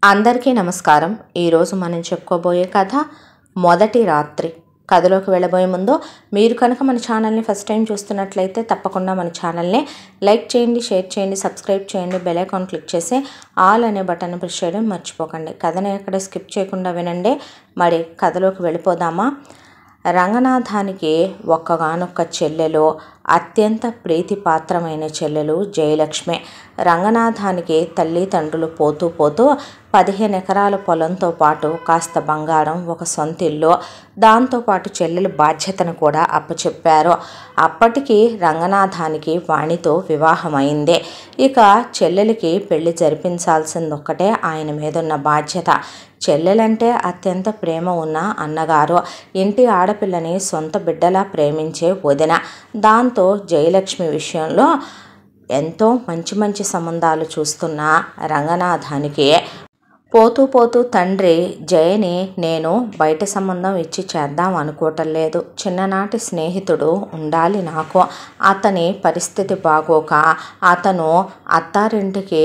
అందరికీ నమస్కారం. ఈరోజు మనం చెప్పుకోబోయే కథ మొదటి రాత్రి. కథలోకి వెళ్ళబోయే ముందు మీరు కనుక మన ఛానల్ని ఫస్ట్ టైం చూస్తున్నట్లయితే తప్పకుండా మన ఛానల్ని లైక్ చేయండి, షేర్ చేయండి, సబ్స్క్రైబ్ చేయండి, బెల్ ఐకాన్ క్లిక్ చేసి ఆల్ అనే బటన్ ప్రెస్ చేయడం మర్చిపోకండి. కథని ఎక్కడ స్కిప్ చేయకుండా వినండి. మరి కథలోకి వెళ్ళిపోదామా? రంగనాథానికి ఒక్కగానొక్క చెల్లెలు, అత్యంత ప్రీతిపాత్రమైన చెల్లెలు జయలక్ష్మి. రంగనాథానికి తల్లిదండ్రులు పోతూ పోతూ 15 ఎకరాల పొలంతో పాటు కాస్త బంగారం, ఒక సొంత ఇల్లు, దాంతోపాటు చెల్లెలు బాధ్యతను కూడా అప్పచెప్పారు. అప్పటికి రంగనాథానికి వాణితో వివాహమైంది. ఇక చెల్లెలికి పెళ్లి జరిపించాల్సిందొక్కటే ఆయన మీదున్న బాధ్యత. చెల్లెలంటే అత్యంత ప్రేమ ఉన్న అన్నగారు, ఇంటి ఆడపిల్లని సొంత బిడ్డలా ప్రేమించే వదిన. దాంతో జయలక్ష్మి విషయంలో ఎంతో మంచి సంబంధాలు చూస్తున్న రంగనాథానికి పోతూ పోతూ తండ్రి జయని నేను బయట సంబంధం ఇచ్చి చేద్దాం అనుకోవటం లేదు. చిన్ననాటి స్నేహితుడు ఉండాలి నాకు. అతని పరిస్థితి బాగోక అతను అత్తారింటికి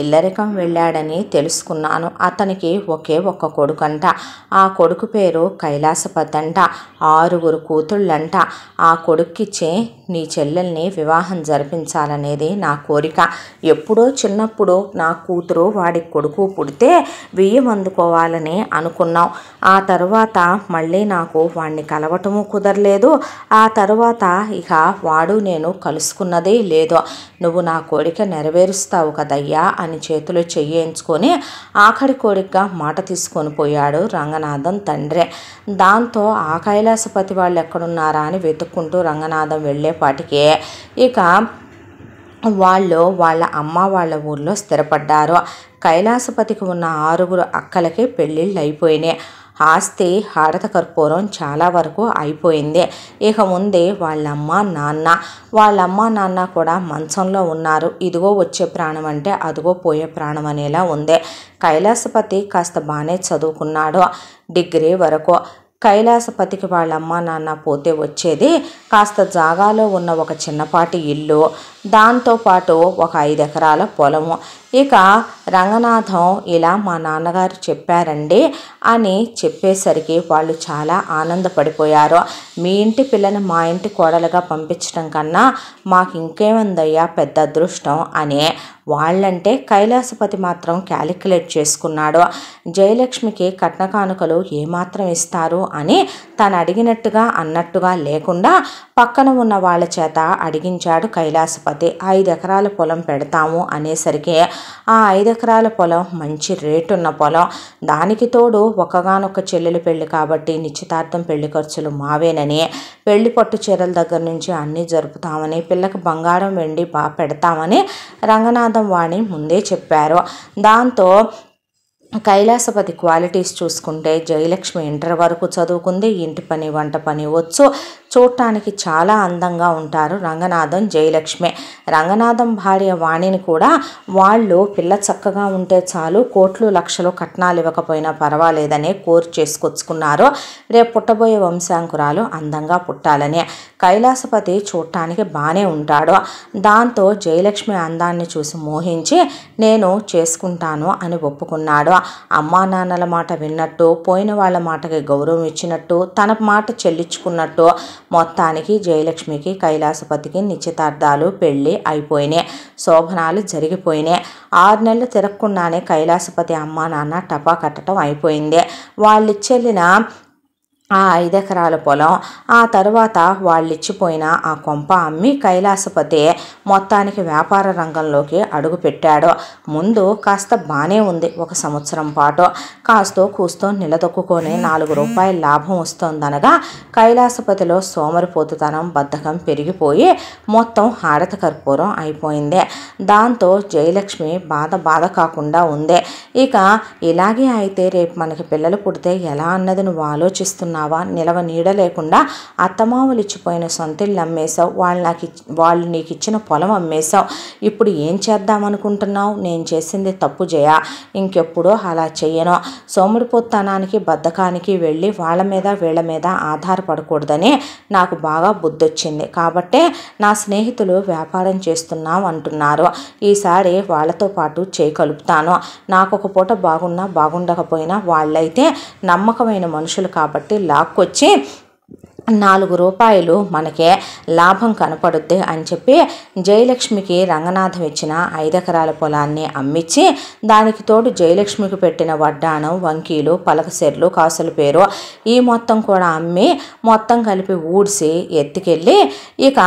ఇల్లరికం వెళ్ళాడని తెలుసుకున్నాను. అతనికి ఒకే ఒక్క కొడుకంట. ఆ కొడుకు పేరు కైలాసపతి అంట. 6 కూతుళ్ళంట. ఆ కొడుక్కిచ్చి నీ చెల్లెల్ని వివాహం జరిపించాలనేది నా కోరిక. ఎప్పుడో చిన్నప్పుడు నా కూతురు వాడి కొడుకు పుడితే బియ్యం అందుకోవాలని అనుకున్నాం. ఆ తర్వాత మళ్ళీ నాకు వాడిని కలవటము కుదరలేదు. ఆ తర్వాత ఇక వాడు నేను కలుసుకున్నదే లేదు. నువ్వు నా కోరిక నెరవేరుస్తావు కదయ్యా అని చేతిలో చెయ్యించుకొని ఆఖరి కోరికగా మాట తీసుకొని పోయాడు రంగనాథం తండ్రి. దాంతో ఆ కైలాసపతి వాళ్ళు ఎక్కడున్నారా అని వెతుక్కుంటూ రంగనాథం వెళ్ళేపాటికే ఇక వాళ్ళు వాళ్ళ అమ్మ వాళ్ళ ఊళ్ళో స్థిరపడ్డారు. కైలాసపతికి ఉన్న 6 అక్కలకి పెళ్ళిళ్ళు అయిపోయినాయి. ఆస్తి హారత కర్పూరం చాలా వరకు అయిపోయింది. ఇక ముందే వాళ్ళమ్మ నాన్న కూడా మంచంలో ఉన్నారు. ఇదిగో వచ్చే ప్రాణం అంటే అదిగో పోయే ప్రాణం అనేలా ఉంది. కైలాసపతి కాస్త బాగానే చదువుకున్నాడు, డిగ్రీ వరకు. కైలాసపతికి వాళ్ళమ్మ నాన్న పోతే వచ్చేది కాస్త జాగాలో ఉన్న ఒక చిన్నపాటి ఇల్లు, దాంతోపాటు ఒక 5 ఎకరాల పొలము. ఇక రంగనాథం ఇలా మా నాన్నగారు చెప్పారండి అని చెప్పేసరికి వాళ్ళు చాలా ఆనందపడిపోయారు. మీ ఇంటి పిల్లని మా ఇంటి కోడలుగా పంపించడం కన్నా మాకు ఇంకేముందయ్యా పెద్ద అదృష్టం అని వాళ్ళంటే కైలాసపతి మాత్రం క్యాలిక్యులేట్ చేసుకున్నాడు. జయలక్ష్మికి కట్న కానుకలు ఏమాత్రం ఇస్తారు అని తను అడిగినట్టుగా అన్నట్టుగా లేకుండా పక్కన ఉన్న వాళ్ళ చేత అడిగించాడు కైలాసపతి. 5 ఎకరాల పొలం పెడతాము అనేసరికి ఆ 5 ఎకరాల పొలం మంచి రేటున్న పొలం. దానికి తోడు ఒక్కగానొక్క చెల్లెలు పెళ్లి కాబట్టి నిశ్చితార్థం పెళ్లి ఖర్చులు మావేనని, పెళ్లి పట్టు చీరల దగ్గర నుంచి అన్నీ జరుపుతామని, పిల్లకి బంగారం వెండి బాగా పెడతామని రంగనాథం వాణి ముందే చెప్పారు. దాంతో కైలాసపతి క్వాలిటీస్ చూసుకుంటే జయలక్ష్మి ఇంటర్ వరకు చదువుకుంది, ఇంటి పని వంట పని వచ్చు, చూడటానికి చాలా అందంగా ఉంటారు రంగనాథం జయలక్ష్మి. రంగనాథం భార్య వాణిని కూడా వాళ్ళు పిల్ల చక్కగా ఉంటే చాలు, కోట్లు లక్షలు కట్నాలు ఇవ్వకపోయినా పర్వాలేదని కోరి చేసుకొచ్చుకున్నారు. రేపు పుట్టబోయే వంశాంకురాలు అందంగా పుట్టాలని. కైలాసపతి చూడటానికి బాగానే ఉంటాడు. దాంతో జయలక్ష్మి అందాన్ని చూసి మోహించి నేను చేసుకుంటాను అని ఒప్పుకున్నాడు. అమ్మా నాన్నల మాట విన్నట్టు, పోయిన వాళ్ళ మాటకి గౌరవం ఇచ్చినట్టు, తన మాట చెల్లించుకున్నట్టు మొత్తానికి జయలక్ష్మికి కైలాసపతికి నిశ్చితార్థాలు పెళ్ళి అయిపోయినాయి. శోభనాలు జరిగిపోయినాయి. 6 నెలలు తిరగకుండానే కైలాసపతి అమ్మా నాన్న టపా కట్టడం అయిపోయింది. వాళ్ళిచ్చెళ్ళిన ఆ 5 ఎకరాల పొలం, ఆ తర్వాత వాళ్ళిచ్చిపోయిన ఆ కొంప అమ్మి కైలాసపతి మొత్తానికి వ్యాపార రంగంలోకి అడుగు పెట్టాడు. ముందు కాస్త బాగానే ఉంది. 1 సంవత్సరం పాటు కాస్తో కూస్తో నిలదొక్కుకొని 4 రూపాయల లాభం వస్తోందనగా కైలాసపతిలో సోమరిపోతుతనం, బద్ధకం పెరిగిపోయి మొత్తం హారత కర్పూరం అయిపోయింది. దాంతో జయలక్ష్మి బాధ కాకుండా ఉంది. ఇక ఇలాగే అయితే రేపు మనకి పిల్లలు పుడితే ఎలా అన్నది నువ్వు ఆలోచిస్తున్నావా ఉంటావా? నిలవ నీడ లేకుండా అత్తమామలు ఇచ్చిపోయిన సొంతిళ్ళు అమ్మేశావు, వాళ్ళు నీకు ఇచ్చిన పొలం అమ్మేశావు. ఇప్పుడు ఏం చేద్దామనుకుంటున్నావు? నేను చేసింది తప్పు జయ, ఇంకెప్పుడూ అలా చెయ్యను. సోముడిపోతనానికి బద్ధకానికి వెళ్ళి వాళ్ళ మీద వీళ్ళ మీద ఆధారపడకూడదని నాకు బాగా బుద్ధొచ్చింది. కాబట్టే నా స్నేహితులు వ్యాపారం చేస్తున్నాం అంటున్నారు. ఈసారి వాళ్ళతో పాటు చేయి కలుపుతాను. నాకొక పూట బాగున్నా బాగుండకపోయినా వాళ్ళైతే నమ్మకమైన మనుషులు కాబట్టి లాక్కొచ్చి 4 రూపాయలు మనకే లాభం కనపడుద్ది అని చెప్పి జయలక్ష్మికి రంగనాథం ఇచ్చిన 5 ఎకరాల పొలాన్ని అమ్మించి దానికి తోడు జయలక్ష్మికి పెట్టిన వడ్డాణం, వంకీలు, పలకసెర్లు, కాసుల పేరు ఈ మొత్తం కూడా అమ్మి మొత్తం కలిపి ఊడ్చి ఎత్తుకెళ్ళి ఇక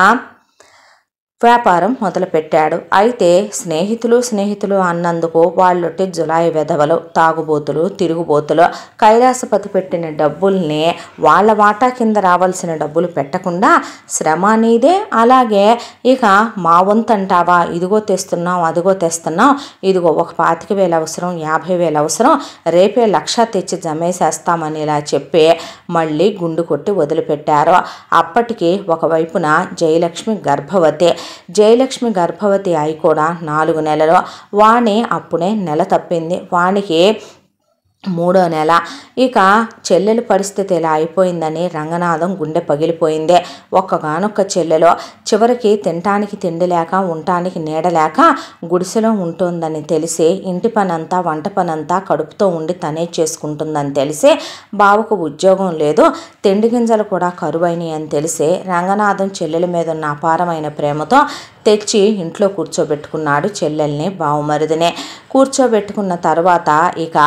వ్యాపారం మొదలుపెట్టాడు. అయితే స్నేహితులు అన్నందుకు వాళ్ళొట్టి జులాయి వెధవలు, తాగుబోతులు, తిరుగుబోతులు. కైలాసపతి పెట్టిన డబ్బుల్ని వాళ్ళ వాటా కింద రావాల్సిన డబ్బులు పెట్టకుండా శ్రమ నీదే, అలాగే ఇక మా వంతు అంటావా, ఇదిగో తెస్తున్నాం అదిగో తెస్తున్నాం, ఇదిగో ఒక 25,000 అవసరం, 50,000 అవసరం, రేపే 1,00,000 తెచ్చి జమేసేస్తామని ఇలా చెప్పి మళ్ళీ గుండు కొట్టి వదిలిపెట్టారు. అప్పటికి ఒకవైపున జయలక్ష్మి గర్భవతి. జయలక్ష్మి గర్భవతి అయి కూడా 4 నెలలు. వాణి అప్పుడే నెల తప్పింది. వానికి 3వ నెల. ఇక చెల్లెలు పరిస్థితి ఇలా అయిపోయిందని రంగనాథం గుండె పగిలిపోయింది. ఒక్కగానొక్క చెల్లెలు చివరికి తినటానికి తిండి లేక ఉండటానికి నీడలేక గుడిసెలో ఉంటుందని తెలిసి ఇంటి పనంతా వంట పనంతా కడుపుతో ఉండి తనే చేసుకుంటుందని తెలిసి బావకు ఉద్యోగం లేదు, తిండి గింజలు కూడా కరువైనవి అని తెలిసి రంగనాథం చెల్లెల మీద ఉన్న అపారమైన ప్రేమతో తెచ్చి ఇంట్లో కూర్చోబెట్టుకున్నాడు చెల్లెల్ని, బావమరిదిని. కూర్చోబెట్టుకున్న తర్వాత ఇక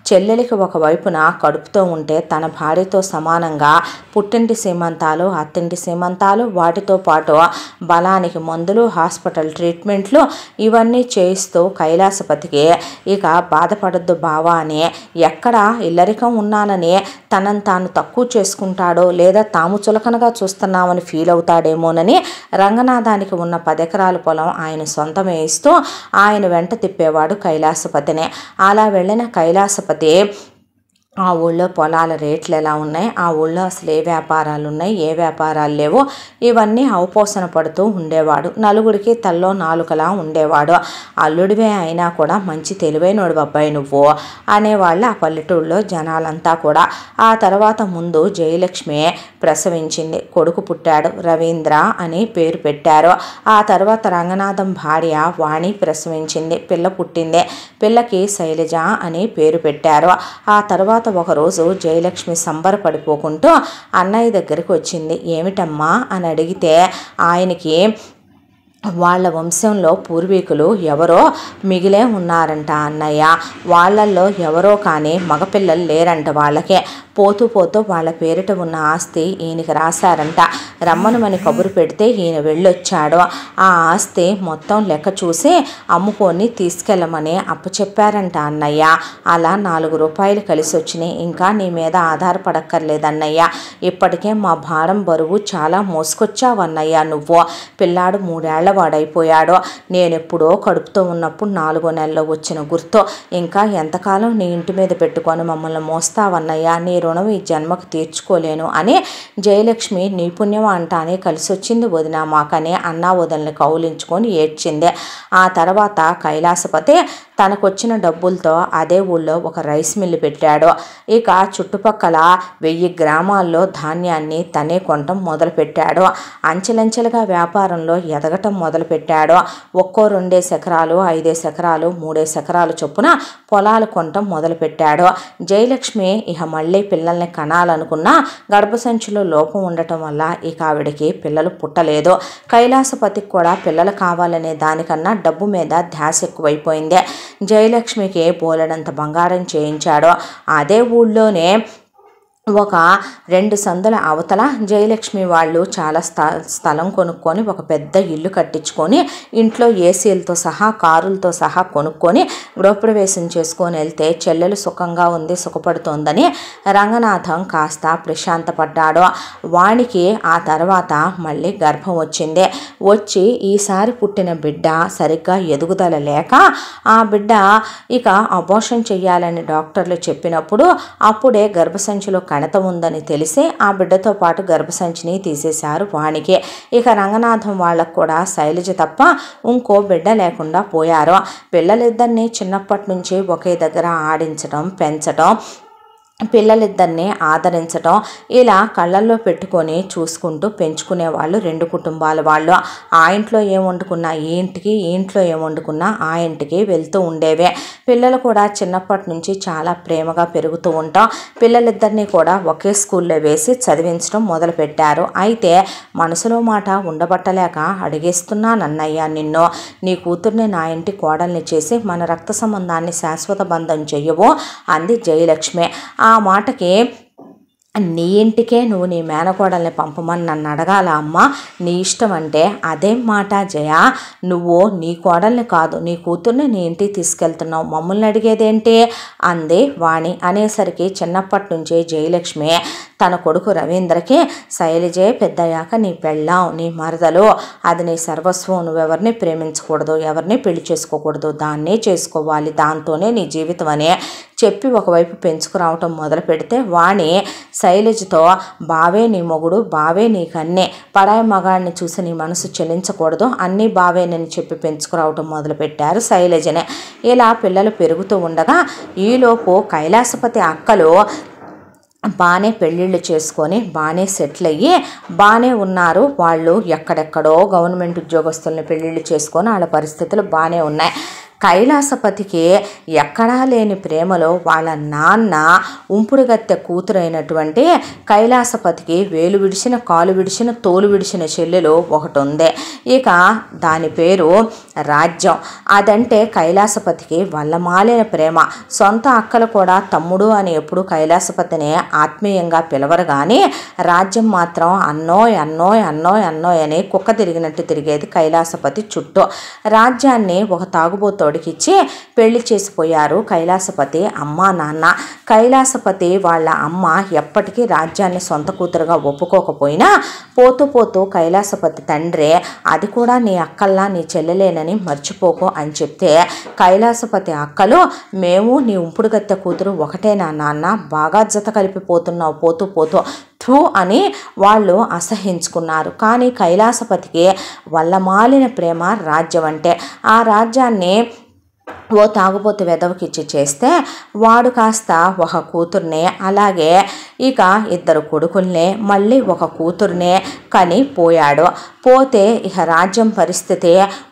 చెల్లెలికి ఒకవైపున కడుపుతో ఉంటే తన భార్యతో సమానంగా పుట్టింటి సీమంతాలు, అత్తింటి సీమంతాలు, వాటితో పాటు బలానికి మందులు, హాస్పిటల్ ట్రీట్మెంట్లు ఇవన్నీ చేయిస్తూ కైలాసపతికి ఇక బాధపడద్దు బావా అని, ఎక్కడ ఇల్లరికం ఉన్నానని తనను తాను తక్కువ చేసుకుంటాడో లేదా తాము చులకనగా చూస్తున్నామని ఫీల్ అవుతాడేమోనని రంగనాథానికి ఉన్న 10 ఎకరాల పొలం ఆయన సొంతమే ఇస్తూ ఆయన వెంట తిప్పేవాడు కైలాసపతినే. అలా వెళ్ళిన కైలాసపతి ఆ ఊళ్ళో పొలాల రేట్లు ఎలా ఉన్నాయి, ఆ ఊళ్ళో అసలు ఏ వ్యాపారాలు ఉన్నాయి, ఏ వ్యాపారాలు లేవు, ఇవన్నీ అవపోసన పడుతూ ఉండేవాడు. నలుగురికి తల్లో నాలుకలా ఉండేవాడు. అల్లుడివే అయినా కూడా మంచి తెలివైనోడు అబ్బాయి నువ్వు అనేవాళ్ళు ఆ పల్లెటూళ్ళలో జనాలంతా కూడా. ఆ తర్వాత ముందు జయలక్ష్మి ప్రసవించింది. కొడుకు పుట్టాడు, రవీంద్ర అని పేరు పెట్టారు. ఆ తర్వాత రంగనాథం భార్య వాణి ప్రసవించింది, పిల్ల పుట్టింది. పిల్లకి శైలజ అని పేరు పెట్టారు. ఆ తర్వాత ఒకరోజు జయలక్ష్మి సంబరపడిపోకుంటూ అన్నయ్య దగ్గరికి వచ్చింది. ఏమిటమ్మా అని అడిగితే ఆయనకి వాళ్ళ వంశంలో పూర్వీకులు ఎవరో మిగిలే ఉన్నారంట అన్నయ్య, వాళ్ళల్లో ఎవరో కానీ మగపిల్లలు లేరంట వాళ్ళకే. పోతూ పోతూ వాళ్ళ పేరిట ఉన్న ఆస్తి ఈయనకి రాశారంట. రమ్మనమని కబురు పెడితే ఈయన వెళ్ళొచ్చాడు. ఆ ఆస్తి మొత్తం లెక్క చూసి అమ్ముకొని తీసుకెళ్ళమని అప్పచెప్పారంట అన్నయ్య. అలా 4 రూపాయలు కలిసి వచ్చినాయి. ఇంకా నీ మీద ఆధారపడక్కర్లేదన్నయ్య. ఇప్పటికే మా భారం బరువు చాలా మోసుకొచ్చావు అన్నయ్య నువ్వు. పిల్లాడు 3 ఏళ్ల వాడైపోయాడు. నేనెప్పుడో కడుపుతో ఉన్నప్పుడు 4వ నెలలో వచ్చిన గుర్తు. ఇంకా ఎంతకాలం నీ ఇంటి మీద పెట్టుకొని మమ్మల్ని మోస్తావన్నయ్య, నీ రుణం ఈ జన్మకు తీర్చుకోలేను అని జయలక్ష్మి నీ పుణ్యం అంటానే కలిసి వచ్చింది వదినా మాకని అన్నా వదల్ని కౌలించుకొని ఏడ్చింది. ఆ తర్వాత కైలాసపతి తనకొచ్చిన డబ్బులతో అదే ఊళ్ళో ఒక రైస్ మిల్లు పెట్టాడు. ఇక చుట్టుపక్కల 1000 గ్రామాల్లో ధాన్యాన్ని తనే కొనటం మొదలుపెట్టాడు. అంచెలంచెలుగా వ్యాపారంలో ఎదగటం మొదలుపెట్టాడు. ఒక్కో 2 ఎకరాలు, 5 ఎకరాలు, 3 ఎకరాలు చొప్పున పొలాలు కొనటం మొదలుపెట్టాడు. జయలక్ష్మి ఇక మళ్ళీ పిల్లల్ని కనాలనుకున్నా గర్భసంచిలో లోపం ఉండటం వల్ల ఇక ఆవిడకి పిల్లలు పుట్టలేదు. కైలాసపతికి కూడా పిల్లలు కావాలనే దానికన్నా డబ్బు మీద ధ్యాస ఎక్కువైపోయింది. జయలక్ష్మికి బోలెడంత బంగారం చేయించాడు. అదే ఊళ్ళోనే ఒక 2 సందుల అవతల జయలక్ష్మి వాళ్ళు చాలా స్థలం కొనుక్కొని ఒక పెద్ద ఇల్లు కట్టించుకొని ఇంట్లో ఏసీలతో సహా కారులతో సహా కొనుక్కొని గృహప్రవేశం చేసుకొని వెళ్తే చెల్లెలు సుఖంగా ఉంది, సుఖపడుతోందని రంగనాథం కాస్త ప్రశాంతపడ్డాడు. వానికి ఆ తర్వాత మళ్ళీ గర్భం వచ్చింది. వచ్చి ఈసారి పుట్టిన బిడ్డ సరిగ్గా ఎదుగుదల లేక ఆ బిడ్డ ఇక అబోర్షన్ చెయ్యాలని డాక్టర్లు చెప్పినప్పుడు అప్పుడే గర్భసంచిలో కణత ఉందని తెలిసి ఆ బిడ్డతో పాటు గర్భసంచిని తీసేశారు వానికి. ఇక రంగనాథం వాళ్ళకు కూడా శైలజ తప్ప ఇంకో బిడ్డ లేకుండా పోయారు. పిల్లలిద్దరినీ చిన్నప్పటి నుంచి ఒకే దగ్గర ఆడించడం, పెంచడం, పిల్లలిద్దరినీ ఆదరించడం, ఇలా కళ్ళల్లో పెట్టుకొని చూసుకుంటూ పెంచుకునేవాళ్ళు రెండు కుటుంబాల వాళ్ళు. ఆ ఇంట్లో ఏం వండుకున్నా ఈ ఇంటికి, ఈ ఇంట్లో ఏం వండుకున్నా ఆ ఇంటికి వెళ్తూ ఉండేవే. పిల్లలు కూడా చిన్నప్పటి నుంచి చాలా ప్రేమగా పెరుగుతూ ఉంటాం. పిల్లలిద్దరినీ కూడా ఒకే స్కూల్లో వేసి చదివించడం మొదలుపెట్టారు. అయితే మనసులో మాట ఉండబట్టలేక అడిగేస్తున్నానన్నయ్య నిన్ను, నీ కూతుర్ని నా ఇంటి కోడల్ని చేసి మన రక్త సంబంధాన్ని శాశ్వత బంధం చెయ్యవు అంది జయలక్ష్మి. ఆ మాటకి నీ ఇంటికే నువ్వు నీ మేనకోడల్ని పంపమని నన్ను అడగాల అమ్మ, నీ ఇష్టం అంటే అదేం మాట జయ, నువ్వు నీ కోడల్ని కాదు నీ కూతుర్ని నీ ఇంటికి తీసుకెళ్తున్నావు, మమ్మల్ని అడిగేదేంటి అంది వాణి. అనేసరికి చిన్నప్పటి నుంచే జయలక్ష్మి తన కొడుకు రవీంద్రకి శైలజే పెద్దయ్యాక నీ పెళ్ళాం, నీ మరదలు, అది నీ సర్వస్వం, నువ్వెవరిని ప్రేమించకూడదు, ఎవరిని పెళ్లి చేసుకోకూడదు, దాన్నే చేసుకోవాలి, దాంతోనే నీ జీవితం అనే చెప్పి ఒకవైపు పెంచుకురావటం మొదలు పెడితే వాణి శైలజతో బావే నీ మొగుడు, బావే నీ కన్నే, పరాయి మగాడిని చూసి నీ మనసు చెలించకూడదు, అన్నీ బావేనని చెప్పి పెంచుకురావటం మొదలుపెట్టారు శైలజనే. ఇలా పిల్లలు పెరుగుతూ ఉండగా ఈలోపు కైలాసపతి అక్కలు బాగానే పెళ్ళిళ్ళు చేసుకొని బాగానే సెటిల్ అయ్యి బాగానే ఉన్నారు. వాళ్ళు ఎక్కడెక్కడో గవర్నమెంట్ ఉద్యోగస్తుల్ని పెళ్ళిళ్ళు చేసుకొని వాళ్ళ పరిస్థితులు బాగానే ఉన్నాయి. కైలాసపతికి ఎక్కడా లేని ప్రేమలో వాళ్ళ నాన్న ఉంపుడుగత్తె కూతురైనటువంటి కైలాసపతికి వేలు విడిచిన, కాలు విడిచిన, తోలు విడిచిన చెల్లెలు ఒకటి ఉంది. ఇక దాని పేరు రాజ్యం. అదంటే కైలాసపతికి వల్లమాలిన ప్రేమ. సొంత అక్కలు కూడా తమ్ముడు అని ఎప్పుడు కైలాసపతిని ఆత్మీయంగా పిలవరు, కానీ రాజ్యం మాత్రం అన్నోయ్ అన్నోయ్ అన్నోయ్ అన్నోయ్ అని కుక్క తిరిగినట్టు తిరిగేది కైలాసపతి చుట్టూ. రాజ్యాన్ని ఒక తాగుబోతు తోడికిచ్చి పెళ్లి చేసిపోయారు కైలాసపతి అమ్మ నాన్న. కైలాసపతి వాళ్ళ అమ్మ ఎప్పటికీ రాజ్యాన్ని సొంత కూతురుగా ఒప్పుకోకపోయినా పోతూ పోతూ కైలాసపతి తండ్రి అది కూడా నీ అక్కల్లా నీ చెల్లెలేనని మర్చిపోకు అని చెప్తే కైలాసపతి అక్కలు మేము నీ ఉంపుడుగత్తె కూతురు ఒకటేనా నాన్న, బాగా జత కలిపిపోతున్నావు పోతూ పోతూ అని వాళ్ళు అసహించుకున్నారు. కానీ కైలాసపతికి వల్లమాలిన ప్రేమ రాజ్యం అంటే. ఆ రాజ్యాన్ని ఓ తాగుబోతు వెదవకిచ్చి చేస్తే వాడు కాస్త ఒక కూతుర్నే, అలాగే ఇక ఇద్దరు కొడుకుల్నే, మళ్ళీ ఒక కూతుర్నే కని పోయాడు. పోతే ఇక రాజ్యం పరిస్థితి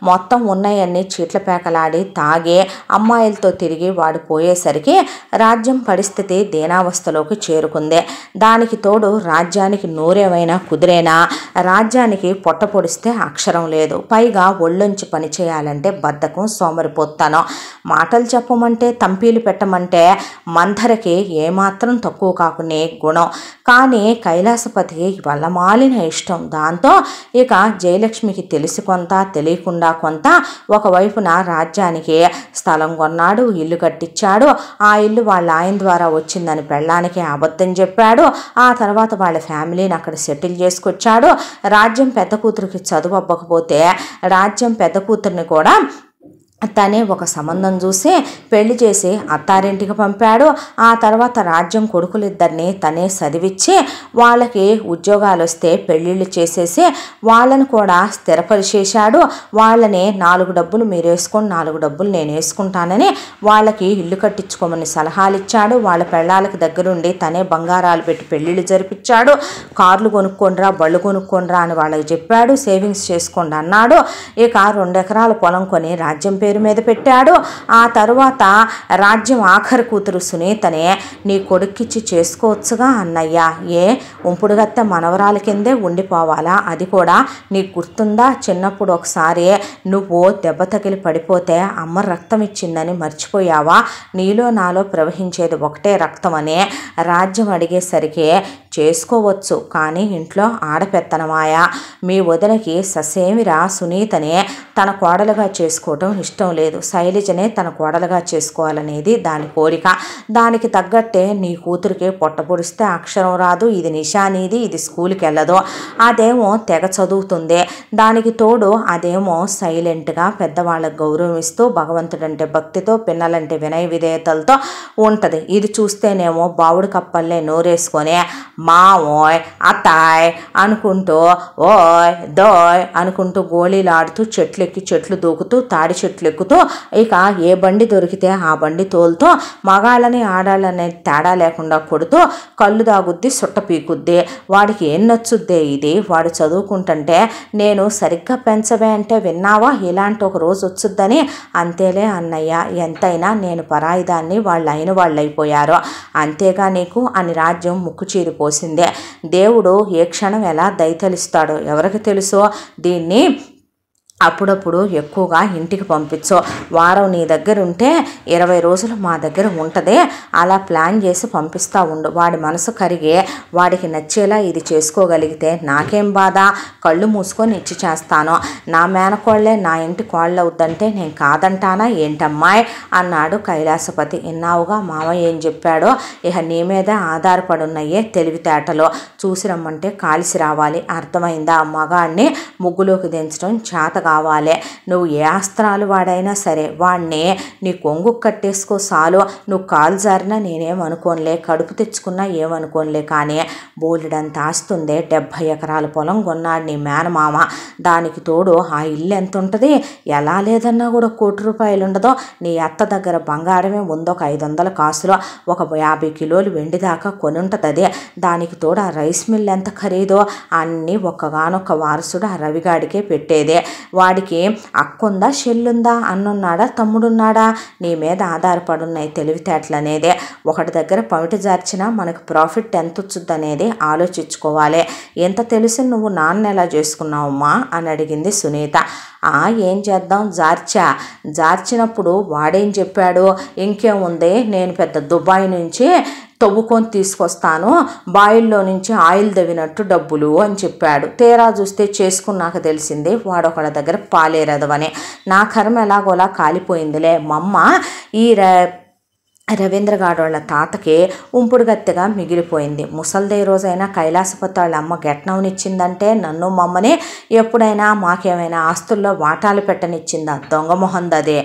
మొత్తం ఉన్నాయన్నీ చీట్ల పేకలాడి తాగి అమ్మాయిలతో తిరిగి వాడు పోయేసరికి రాజ్యం పరిస్థితి దీనావస్థలోకి చేరుకుంది. దానికి తోడు రాజ్యానికి నోరేమైనా కుదిరేనా, రాజ్యానికి పొట్ట పొడిస్తే అక్షరం లేదు, పైగా ఒళ్ళొంచి పని చేయాలంటే బద్ధకం, సోమరిపోతాను. మాటలు చెప్పమంటే తంపీలు పెట్టమంటే మంధరకి ఏమాత్రం తక్కువ కాకునే గుణం. కానీ కైలాసపతికి వల్లమాలిన ఇష్టం. దాంతో ఇక జయలక్ష్మికి తెలిసి కొంత, తెలియకుండా కొంత ఒకవైపున రాజ్యానికి స్థలం కొన్నాడు, ఇల్లు కట్టించాడు. ఆ ఇల్లు వాళ్ళ ఆయన ద్వారా వచ్చిందని పెళ్ళానికి అబద్ధం చెప్పాడు. ఆ తర్వాత వాళ్ళ ఫ్యామిలీని అక్కడ సెటిల్ చేసుకొచ్చాడు. రాజ్యం పెద్ద కూతురికి చదువు అవ్వకపోతే రాజ్యం పెద్ద కూతుర్ని కూడా తనే ఒక సంబంధం చూసి పెళ్లి చేసి అత్తారింటికి పంపాడు. ఆ తర్వాత రాజ్యం కొడుకులిద్దరిని తనే చదివించి వాళ్ళకి ఉద్యోగాలు వస్తే పెళ్ళిళ్ళు చేసేసి వాళ్ళని కూడా స్థిరపరిచేశాడు. వాళ్ళని 4 డబ్బులు మీరు వేసుకొని 4 డబ్బులు నేను వేసుకుంటానని వాళ్ళకి ఇల్లు కట్టించుకోమని సలహాలు ఇచ్చాడు. వాళ్ళ పెళ్ళాలకు దగ్గరుండి తనే బంగారాలు పెట్టి పెళ్ళిళ్ళు జరిపించాడు. కార్లు కొనుక్కోండిరా, బళ్ళు కొనుక్కోండిరా అని వాళ్ళకి చెప్పాడు. సేవింగ్స్ చేసుకోండి అన్నాడు. ఇక 2 ఎకరాల పొలం కొని రాజ్యం పేరు మీద పెట్టాడు. ఆ తరువాత రాజ్యం ఆఖరి కూతురు సునీతనే నీ కొడుక్కిచ్చి చేసుకోవచ్చుగా అన్నయ్య, ఏ ఉంపుడుగత్తె మనవరాల కిందే ఉండిపోవాలా, అది కూడా నీకు గుర్తుందా, చిన్నప్పుడు ఒకసారి నువ్వు దెబ్బ తగిలి పడిపోతే అమ్మ రక్తం ఇచ్చిందని మర్చిపోయావా, నీలో నాలో ప్రవహించేది ఒకటే రక్తం అనే రాజ్యం అడిగేసరికి చేసుకోవచ్చు, కానీ ఇంట్లో ఆడపెత్తనమాయ. మీ వదినకి ససేమిరా సునీతనే తన కోడలుగా చేసుకోవటం ఇష్టం లేదు. శైలజనే తన కోడలుగా చేసుకోవాలనేది దాని కోరిక. దానికి తగ్గట్టే నీ కూతురికి పొట్ట పొడిస్తే అక్షరం రాదు, ఇది నిషానీది, ఇది స్కూల్కి వెళ్ళదు. అదేమో తెగ చదువుతుంది. దానికి తోడు అదేమో సైలెంట్గా పెద్దవాళ్ళకు గౌరవం ఇస్తూ భగవంతుడంటే భక్తితో పిన్నలంటే వినయ విధేయతలతో ఉంటుంది. ఇది చూస్తేనేమో బావుడు కప్పల్లే నోరేసుకొని మావోయ్ అత్తాయ్ అనుకుంటూ ఓయ్ దోయ్ అనుకుంటూ గోళీలాడుతూ చెట్లెక్కి చెట్లు దూకుతూ తాడి చెట్లు ఎక్కుతూ ఇక ఏ బండి దొరికితే ఆ బండి తోలుతూ మగాళ్ళని ఆడాళ్ళని తేడా లేకుండా కొడుతూ కళ్ళు దాగుద్ది సుట్ట పీకుద్ది. వాడికి ఏం నచ్చుద్దే ఇది, వాడు చదువుకుంటుంటే నేను సరిగ్గా పెంచవే అంటే విన్నావా, ఇలాంటి ఒక రోజు వచ్చుద్దని. అంతేలే అన్నయ్య, ఎంతైనా నేను పరాయిదాన్ని, వాళ్ళు అయిన వాళ్ళు అయిపోయారు, అంతేగా నీకు అని రాజ్యం ముక్కు చీరిపోసిందే. దేవుడు ఏ క్షణం ఎలా దయతలిస్తాడో ఎవరికి తెలుసో. దీన్ని అప్పుడప్పుడు ఎక్కువగా ఇంటికి పంపించు. వారం నీ దగ్గర ఉంటే 20 రోజులు మా దగ్గర ఉంటుంది. అలా ప్లాన్ చేసి పంపిస్తూ ఉండు. వాడి మనసు కరిగే వాడికి నచ్చేలా ఇది చేసుకోగలిగితే నాకేం బాధ, కళ్ళు మూసుకొని ఇచ్చి చేస్తాను. నా మేనకోళ్లే నా ఇంటి కోళ్ళు అవుద్దంటే నేను కాదంటానా ఏంటమ్మాయి అన్నాడు కైలాసపతి. ఇన్నావుగా మామయ్య ఏం చెప్పాడో, ఇక నీ మీద ఆధారపడున్నాయే తెలివితేటలో. చూసి రమ్మంటే కాలిసి రావాలి, అర్థమైందా? మగాడిని ముగ్గులోకి దించడం చేత కావాలి. నువ్వు ఏ అస్త్రాలు వాడైనా సరే వాడిని నీ కొంగు కట్టేసుకో చాలు. నువ్వు కాలు జారినా నేనేమనుకోనులే, కడుపు తెచ్చుకున్నా ఏమనుకోనులే, కానీ బోలెడంత ఆస్తుందే. 70 ఎకరాల పొలం కొన్నాడు నీ మేనమామ. దానికి తోడు ఆ ఇల్లు ఎంత ఉంటుంది, ఎలా లేదన్నా కూడా 1 కోటి రూపాయలు ఉండదో. నీ అత్త దగ్గర బంగారమే ఉందో ఒక 500 కాసులో, ఒక 50 కిలోలు వెండి దాకా కొని ఉంటుంది. అదే దానికి తోడు ఆ రైస్ మిల్ ఎంత ఖరీదో అన్నీ ఒక్కగానొక్క వారసుడు ఆ రవిగాడికే పెట్టేదే. వాడికి అక్కుందా, చెల్లుందా, అన్నున్నాడా, తమ్ముడున్నాడా? నీ మీద ఆధారపడున్నాయి తెలివితేటలు అనేదే. ఒకటి దగ్గర పమిటి జార్చినా మనకు ప్రాఫిట్ ఎంత వచ్చుద్ది అనేది ఆలోచించుకోవాలి. ఎంత తెలిసి నువ్వు నాన్న ఎలా చేసుకున్నావమ్మా అని అడిగింది సునీత. ఏం చేద్దాం, జార్చినప్పుడు వాడేం చెప్పాడు, ఇంకేముంది, నేను పెద్ద దుబాయ్ నుంచి తవ్వుకొని తీసుకొస్తాను, బాయిల్లో నుంచి ఆయిల్ దవ్వినట్టు డబ్బులు అని చెప్పాడు. తీరా చూస్తే చేసుకున్నాక తెలిసింది వాడొకళ్ళ దగ్గర పాలేరదవని. నా కర్మ ఎలాగోలా కాలిపోయిందిలే. మమ్మ ఈ రవీంద్ర గారు వాళ్ళ తాతకి ఉంపుడు గత్తెగా మిగిలిపోయింది. ముసల్దే రోజైనా కైలాసపతి వాళ్ళ అమ్మ గెట్నవనిచ్చిందంటే నన్ను మమ్మని ఎప్పుడైనా మాకేమైనా ఆస్తుల్లో వాటాలు పెట్టనిచ్చిందా? దొంగ మొహందదే.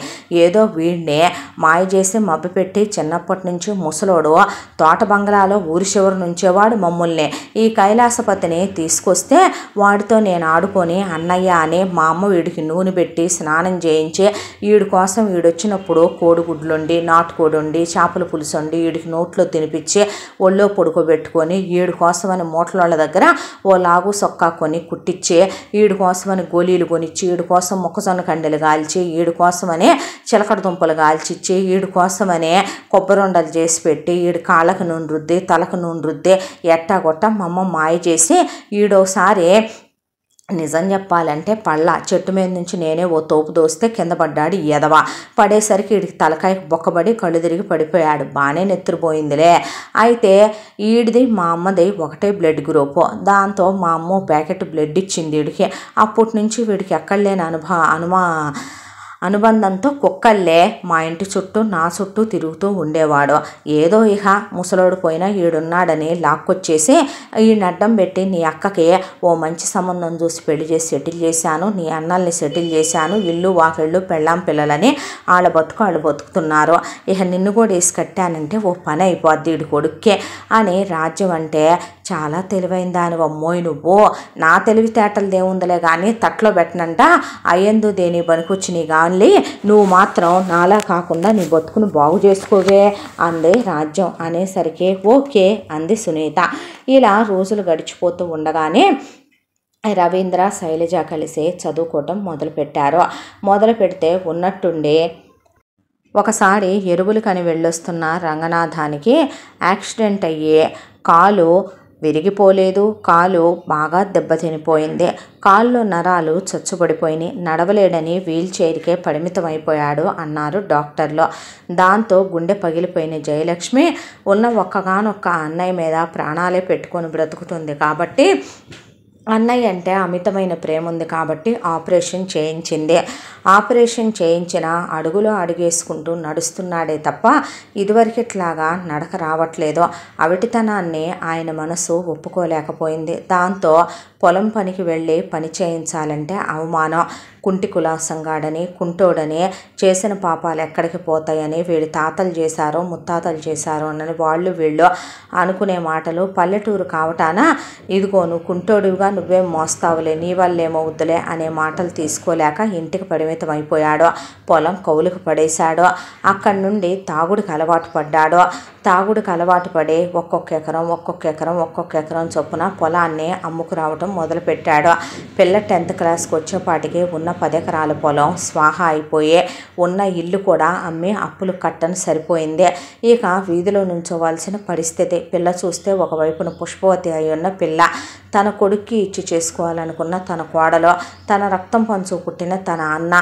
ఏదో వీడినే మాయ చేసి మభ్యపెట్టి చిన్నప్పటి నుంచి ముసలోడు తోట బంగ్లాలో ఊరి చివరి నుంచేవాడు మమ్మల్ని. ఈ కైలాసపతిని తీసుకొస్తే వాడితో నేను ఆడుకొని అన్నయ్య అని మా అమ్మ వీడికి నూనె పెట్టి స్నానం చేయించి వీడి కోసం వీడొచ్చినప్పుడు కోడిగుడ్లుండి నాటుకోడి ఉండి చేపల పులుసు వండి వీడికి నోట్లో తినిపించి ఒళ్ళో పడుకోబెట్టుకొని వీడి కోసమని మూటల దగ్గర ఓ లాగు సొక్కా కొని కుట్టించి వీడి కోసమని గోళీలు కొనిచ్చి వీడి కోసం మొక్కజొన్న కండెలు కాల్చి వీడి కోసమని చిలకడ దుంపలు కాల్చిచ్చి వీడి కోసమని కొబ్బరి ఉండలు చేసి పెట్టి వీడి కాళ్ళకు నూనె రుద్ది తలకు నూనె రుద్ది ఎట్టాగొట్ట మా అమ్మ మాయ చేసి వీడోసారి నిజం చెప్పాలంటే చెట్టు మీద నుంచి నేనే ఓ తోపు దోస్తే కింద పడ్డాడు ఎదవ. పడేసరికి వీడికి తలకాయ బొక్కబడి కళ్ళు తిరిగి పడిపోయాడు. బాగానే నెత్తురుపోయిందిలే. అయితే వీడిది మా అమ్మది ఒకటే బ్లడ్ గ్రూపు. దాంతో మా అమ్మ ప్యాకెట్ బ్లడ్ ఇచ్చింది వీడికి. అప్పటి నుంచి వీడికి ఎక్కడ లేని అనుబంధంతో కుక్కల్లే మా ఇంటి చుట్టూ నా చుట్టూ తిరుగుతూ ఉండేవాడు. ఏదో ఇహ ముసలోడు పోయినా ఈడున్నాడని లాక్కొచ్చేసి ఈయన అడ్డం పెట్టి నీ అక్కకి ఓ మంచి సంబంధం చూసి పెళ్లి చేసి సెటిల్ చేశాను, నీ అన్నల్ని సెటిల్ చేశాను, ఇల్లు వాకిళ్ళు పెళ్ళాం పిల్లలని వాళ్ళ బతుకు వాళ్ళు బతుకుతున్నారు. ఇక నిన్ను కూడా వేసి కట్టానంటే ఓ పని అయిపోద్ది వీడి కొడుక్కే అని రాజ్యం అంటే చాలా తెలివైన దానివి అమ్మోయి నువ్వు. నా తెలివితేటలు దేవుందలే కానీ తట్లో పెట్టనంట అయ్యందు దేని పనికొచ్చి నీ కానీ నువ్వు మాత్రం నాలా కాకుండా నీ బతుకును బాగు చేసుకోవే అంది రాజ్యం. అనేసరికి ఓకే అంది సునీత. ఇలా రోజులు గడిచిపోతూ ఉండగానే రవీంద్ర శైలజ కలిసి చదువుకోవటం మొదలుపెట్టారు. మొదలు పెడితే ఉన్నట్టుండి ఒకసారి ఎరువులు కని వెళ్ళొస్తున్న రంగనాథానికి యాక్సిడెంట్ అయ్యి కాలు విరిగిపోలేదు, కాలు బాగా దెబ్బతినిపోయింది. కాల్లో నరాలు చచ్చుబడిపోయినాయి, నడవలేడని వీల్ చైర్కే పరిమితమైపోయాడు అన్నారు డాక్టర్లు. దాంతో గుండె పగిలిపోయిన జయలక్ష్మి ఉన్న ఒక్కగానొక్క అన్నయ్య మీద ప్రాణాలే పెట్టుకొని బ్రతుకుతుంది కాబట్టి, అన్నయ్య అంటే అమితమైన ప్రేమ ఉంది కాబట్టి ఆపరేషన్ చేయించింది. ఆపరేషన్ చేయించిన అడుగులో అడుగేసుకుంటూ నడుస్తున్నాడే తప్ప ఇదివరకిట్లాగా నడక రావట్లేదు. అవిటితనాన్ని ఆయన మనసు ఒప్పుకోలేకపోయింది. దాంతో పొలం పనికి వెళ్ళి పని చేయించాలంటే అవమానం. కుంటి కులాసంగాడని, కుంటోడని, చేసిన పాపాలు ఎక్కడికి పోతాయని, వీడి తాతలు చేశారో ముత్తాతలు చేశారో అని వాళ్ళు వీళ్ళు అనుకునే మాటలు. పల్లెటూరు కావటాన ఇదిగో నువ్వు కుంటోడివిగా నువ్వేం మోస్తావులే, నీ వల్లేమవుద్దులే అనే మాటలు తీసుకోలేక ఇంటికి పరిమితం అయిపోయాడు. పొలం కౌలుకు పడేశాడు. అక్కడి నుండి తాగుడికి అలవాటు పడ్డాడు. తాగుడికి అలవాటు పడి ఒక్కొక్క ఎకరం చొప్పున పొలాన్ని అమ్ముకు రావటం మొదలుపెట్టాడు. పిల్ల 10th క్లాస్కి వచ్చేపాటికి ఉన్న 10 ఎకరాల పొలం స్వాహా అయిపోయి, ఉన్న ఇల్లు కూడా అమ్మి అప్పులు కట్టని సరిపోయింది. ఇక వీధిలో నుంచోవాల్సిన పరిస్థితి. పిల్ల చూస్తే ఒకవైపున పుష్పవతి అయి ఉన్న పిల్ల, తన కొడుక్కి ఇచ్చి చేసుకోవాలనుకున్న తన కోడలో, తన రక్తం పంచు పుట్టిన తన అన్న,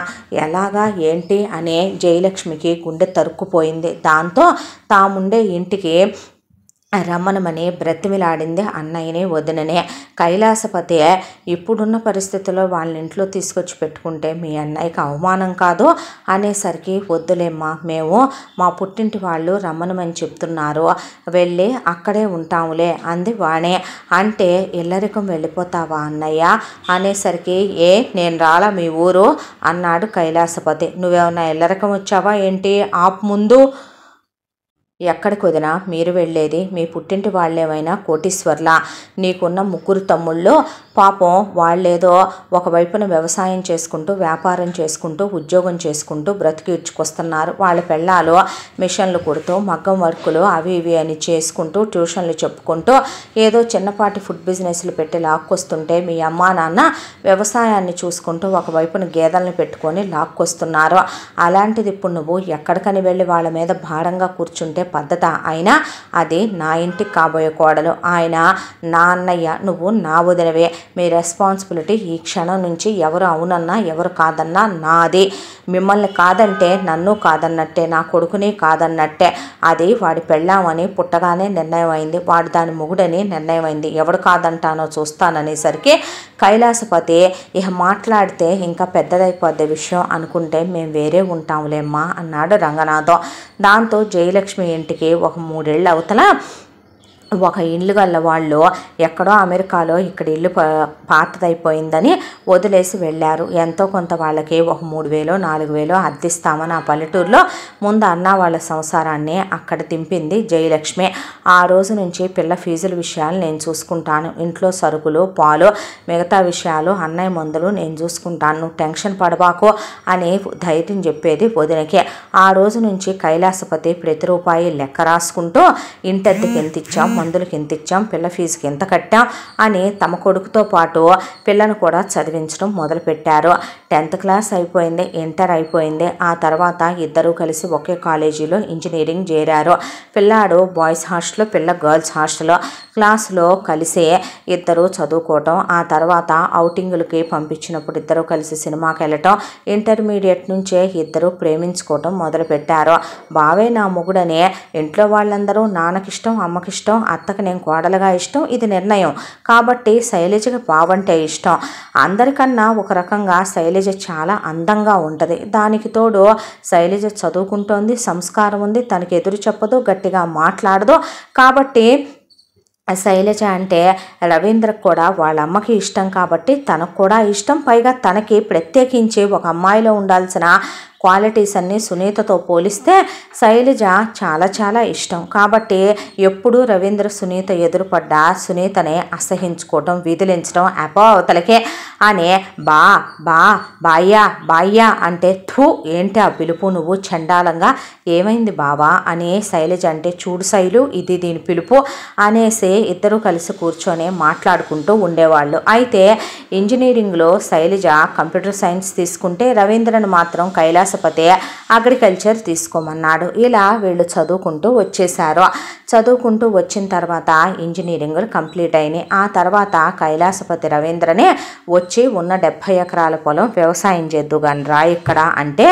ఎలాగా ఏంటి అనే జయలక్ష్మికి గుండె తరుక్కుపోయింది. దాంతో తాముండే ఇంటికి రమ్మనమని బ్రతిమిలాడింది అన్నయ్యని వదిననే. కైలాసపతి ఇప్పుడున్న పరిస్థితుల్లో వాళ్ళ ఇంట్లో తీసుకొచ్చి పెట్టుకుంటే మీ అన్నయ్యకి అవమానం కాదు అనేసరికి, వద్దులేమ్మా, మేము మా పుట్టింటి వాళ్ళు రమ్మనమని చెప్తున్నారు, వెళ్ళి అక్కడే ఉంటాములే అంది వాణి. అంటే ఇల్లరికం వెళ్ళిపోతావా అన్నయ్య అనేసరికి, ఏ నేను రాలా మీ ఊరు అన్నాడు కైలాసపతి. నువ్వేమన్నా ఇల్లరికం వచ్చావా ఏంటి? ఆపు ముందు. ఎక్కడికి వదినా మీరు వెళ్ళేది? మీ పుట్టింటి వాళ్ళేమైనా కోటీశ్వర్లా? నీకున్న 3 తమ్ముళ్ళు పాపం వాళ్ళేదో ఒకవైపున వ్యవసాయం చేసుకుంటూ, వ్యాపారం చేసుకుంటూ, ఉద్యోగం చేసుకుంటూ బ్రతికిడ్చుకొస్తున్నారు. వాళ్ళ పెళ్ళాలు మిషన్లు కుడుతూ, మగ్గం వర్కులు అవి ఇవి అని చేసుకుంటూ, ట్యూషన్లు చెప్పుకుంటూ, ఏదో చిన్నపాటి ఫుడ్ బిజినెస్లు పెట్టి లాక్కొస్తుంటే, మీ అమ్మా నాన్న వ్యవసాయాన్ని చూసుకుంటూ ఒకవైపున గేదెలను పెట్టుకొని లాక్కొస్తున్నారు. అలాంటిది ఇప్పుడు నువ్వు ఎక్కడికని వెళ్ళి వాళ్ళ మీద భారంగా కూర్చుంటే పద్ధత? అయినా అది నా ఇంటికి కాబోయే కోడలు, ఆయన నా అన్నయ్య, నువ్వు నా వదినవే. మీ రెస్పాన్సిబిలిటీ ఈ క్షణం నుంచి ఎవరు అవునన్నా ఎవరు కాదన్నా నాది. మిమ్మల్ని కాదంటే నన్ను కాదన్నట్టే, నా కొడుకుని కాదన్నట్టే. అది వాడి పెళ్ళామని పుట్టగానే నిర్ణయం అయింది, వాడు దాని మొగుడని నిర్ణయం అయింది. ఎవడు కాదంటానో చూస్తాననేసరికి కైలాసపతి ఇక మాట్లాడితే ఇంకా పెద్దదైపోద్ది విషయం అనుకుంటే, మేము వేరే ఉంటాంలేమ్మా అన్నాడు రంగనాథం. దాంతో జయలక్ష్మి ఇంటికి ఒక 3 ఏళ్ళ అవతల ఒక ఇల్లు గల్ల వాళ్ళు ఎక్కడో అమెరికాలో ఇక్కడ ఇల్లు పాతదైపోయిందని వదిలేసి వెళ్ళారు. ఎంతో కొంత వాళ్ళకి ఒక 3,000 4,000 అద్దిస్తామని ఆ పల్లెటూరులో ముందు అన్న వాళ్ళ సంసారాన్ని అక్కడ దింపింది జయలక్ష్మి. ఆ రోజు నుంచి పిల్ల ఫీజుల విషయాలు నేను చూసుకుంటాను, ఇంట్లో సరుకులు పాలు మిగతా విషయాలు అన్నయ్య మందులు నేను చూసుకుంటాను, నువ్వు టెన్షన్ పడబాకు అని ధైర్యం చెప్పేది వదినకే. ఆ రోజు నుంచి కైలాసపతి ప్రతి రూపాయి లెక్క రాసుకుంటూ ఇంటెద్దుకి ఎంత ఇచ్చాం, మందులకి ఎంత ఇచ్చాం, పిల్ల ఫీజుకి ఎంత కట్టాం అని తమ కొడుకుతో పాటు పిల్లను కూడా చదివించడం మొదలుపెట్టారు. 10th క్లాస్ అయిపోయింది, ఇంటర్ అయిపోయింది. ఆ తర్వాత ఇద్దరూ కలిసి ఒకే కాలేజీలో ఇంజనీరింగ్ చేరారు. పిల్లాడు బాయ్స్ హాస్టల్, పిల్ల గర్ల్స్ హాస్టల్. క్లాసులో కలిసి ఇద్దరు చదువుకోవటం, ఆ తర్వాత ఔటింగులకి పంపించినప్పుడు ఇద్దరు కలిసి సినిమాకి వెళ్ళటం, ఇంటర్మీడియట్ నుంచే ఇద్దరు ప్రేమించుకోవటం మొదలుపెట్టారు. బావే నా మొగుడనే ఇంట్లో వాళ్ళందరూ నాన్నకిష్టం, అమ్మకిష్టం, అత్తకి నేను కోడలుగా ఇష్టం, ఇది నిర్ణయం. కాబట్టి శైలజకి బావంటే ఇష్టం. అందరికన్నా ఒక రకంగా శైలజ చాలా అందంగా ఉంటుంది. దానికి తోడు శైలజ చదువుకుంటోంది, సంస్కారం ఉంది, తనకి ఎదురు చెప్పదు, గట్టిగా మాట్లాడదు. కాబట్టి శైలజ అంటే రవీంద్రకు కూడా వాళ్ళ అమ్మకి ఇష్టం కాబట్టి తనకు కూడా ఇష్టం. పైగా తనకి ప్రత్యేకించి ఒక అమ్మాయిలో ఉండాల్సిన క్వాలిటీస్ అన్నీ సునీతతో పోలిస్తే శైలజ చాలా చాలా ఇష్టం. కాబట్టి ఎప్పుడూ రవీంద్ర సునీత ఎదురుపడ్డా సునీతనే అసహించుకోవటం, విదిలించడం, అపో అవతలకే అనే బా బా బాయ్యా బాయ్యా అంటే థూ ఏంటి ఆ పిలుపు, నువ్వు చండాలంగా ఏమైంది బావా అని శైలజ అంటే చూడు శైలు ఇది దీని పిలుపు అనేసి ఇద్దరూ కలిసి కూర్చొని మాట్లాడుకుంటూ ఉండేవాళ్ళు. అయితే ఇంజనీరింగ్లో శైలజ కంప్యూటర్ సైన్స్ తీసుకుంటే రవీంద్రను మాత్రం కైలాస కైలాసపతి అగ్రికల్చర్ తీసుకోమన్నాడు. ఇలా వీళ్ళు చదువుకుంటూ వచ్చేసారు. చదువుకుంటూ వచ్చిన తర్వాత ఇంజనీరింగ్లు కంప్లీట్ అయినాయి. ఆ తర్వాత కైలాసపతి రవీంద్రనే వచ్చి ఉన్న 70 ఎకరాల పొలం వ్యవసాయం చేద్దుగాని రా ఇక్కడ అంటే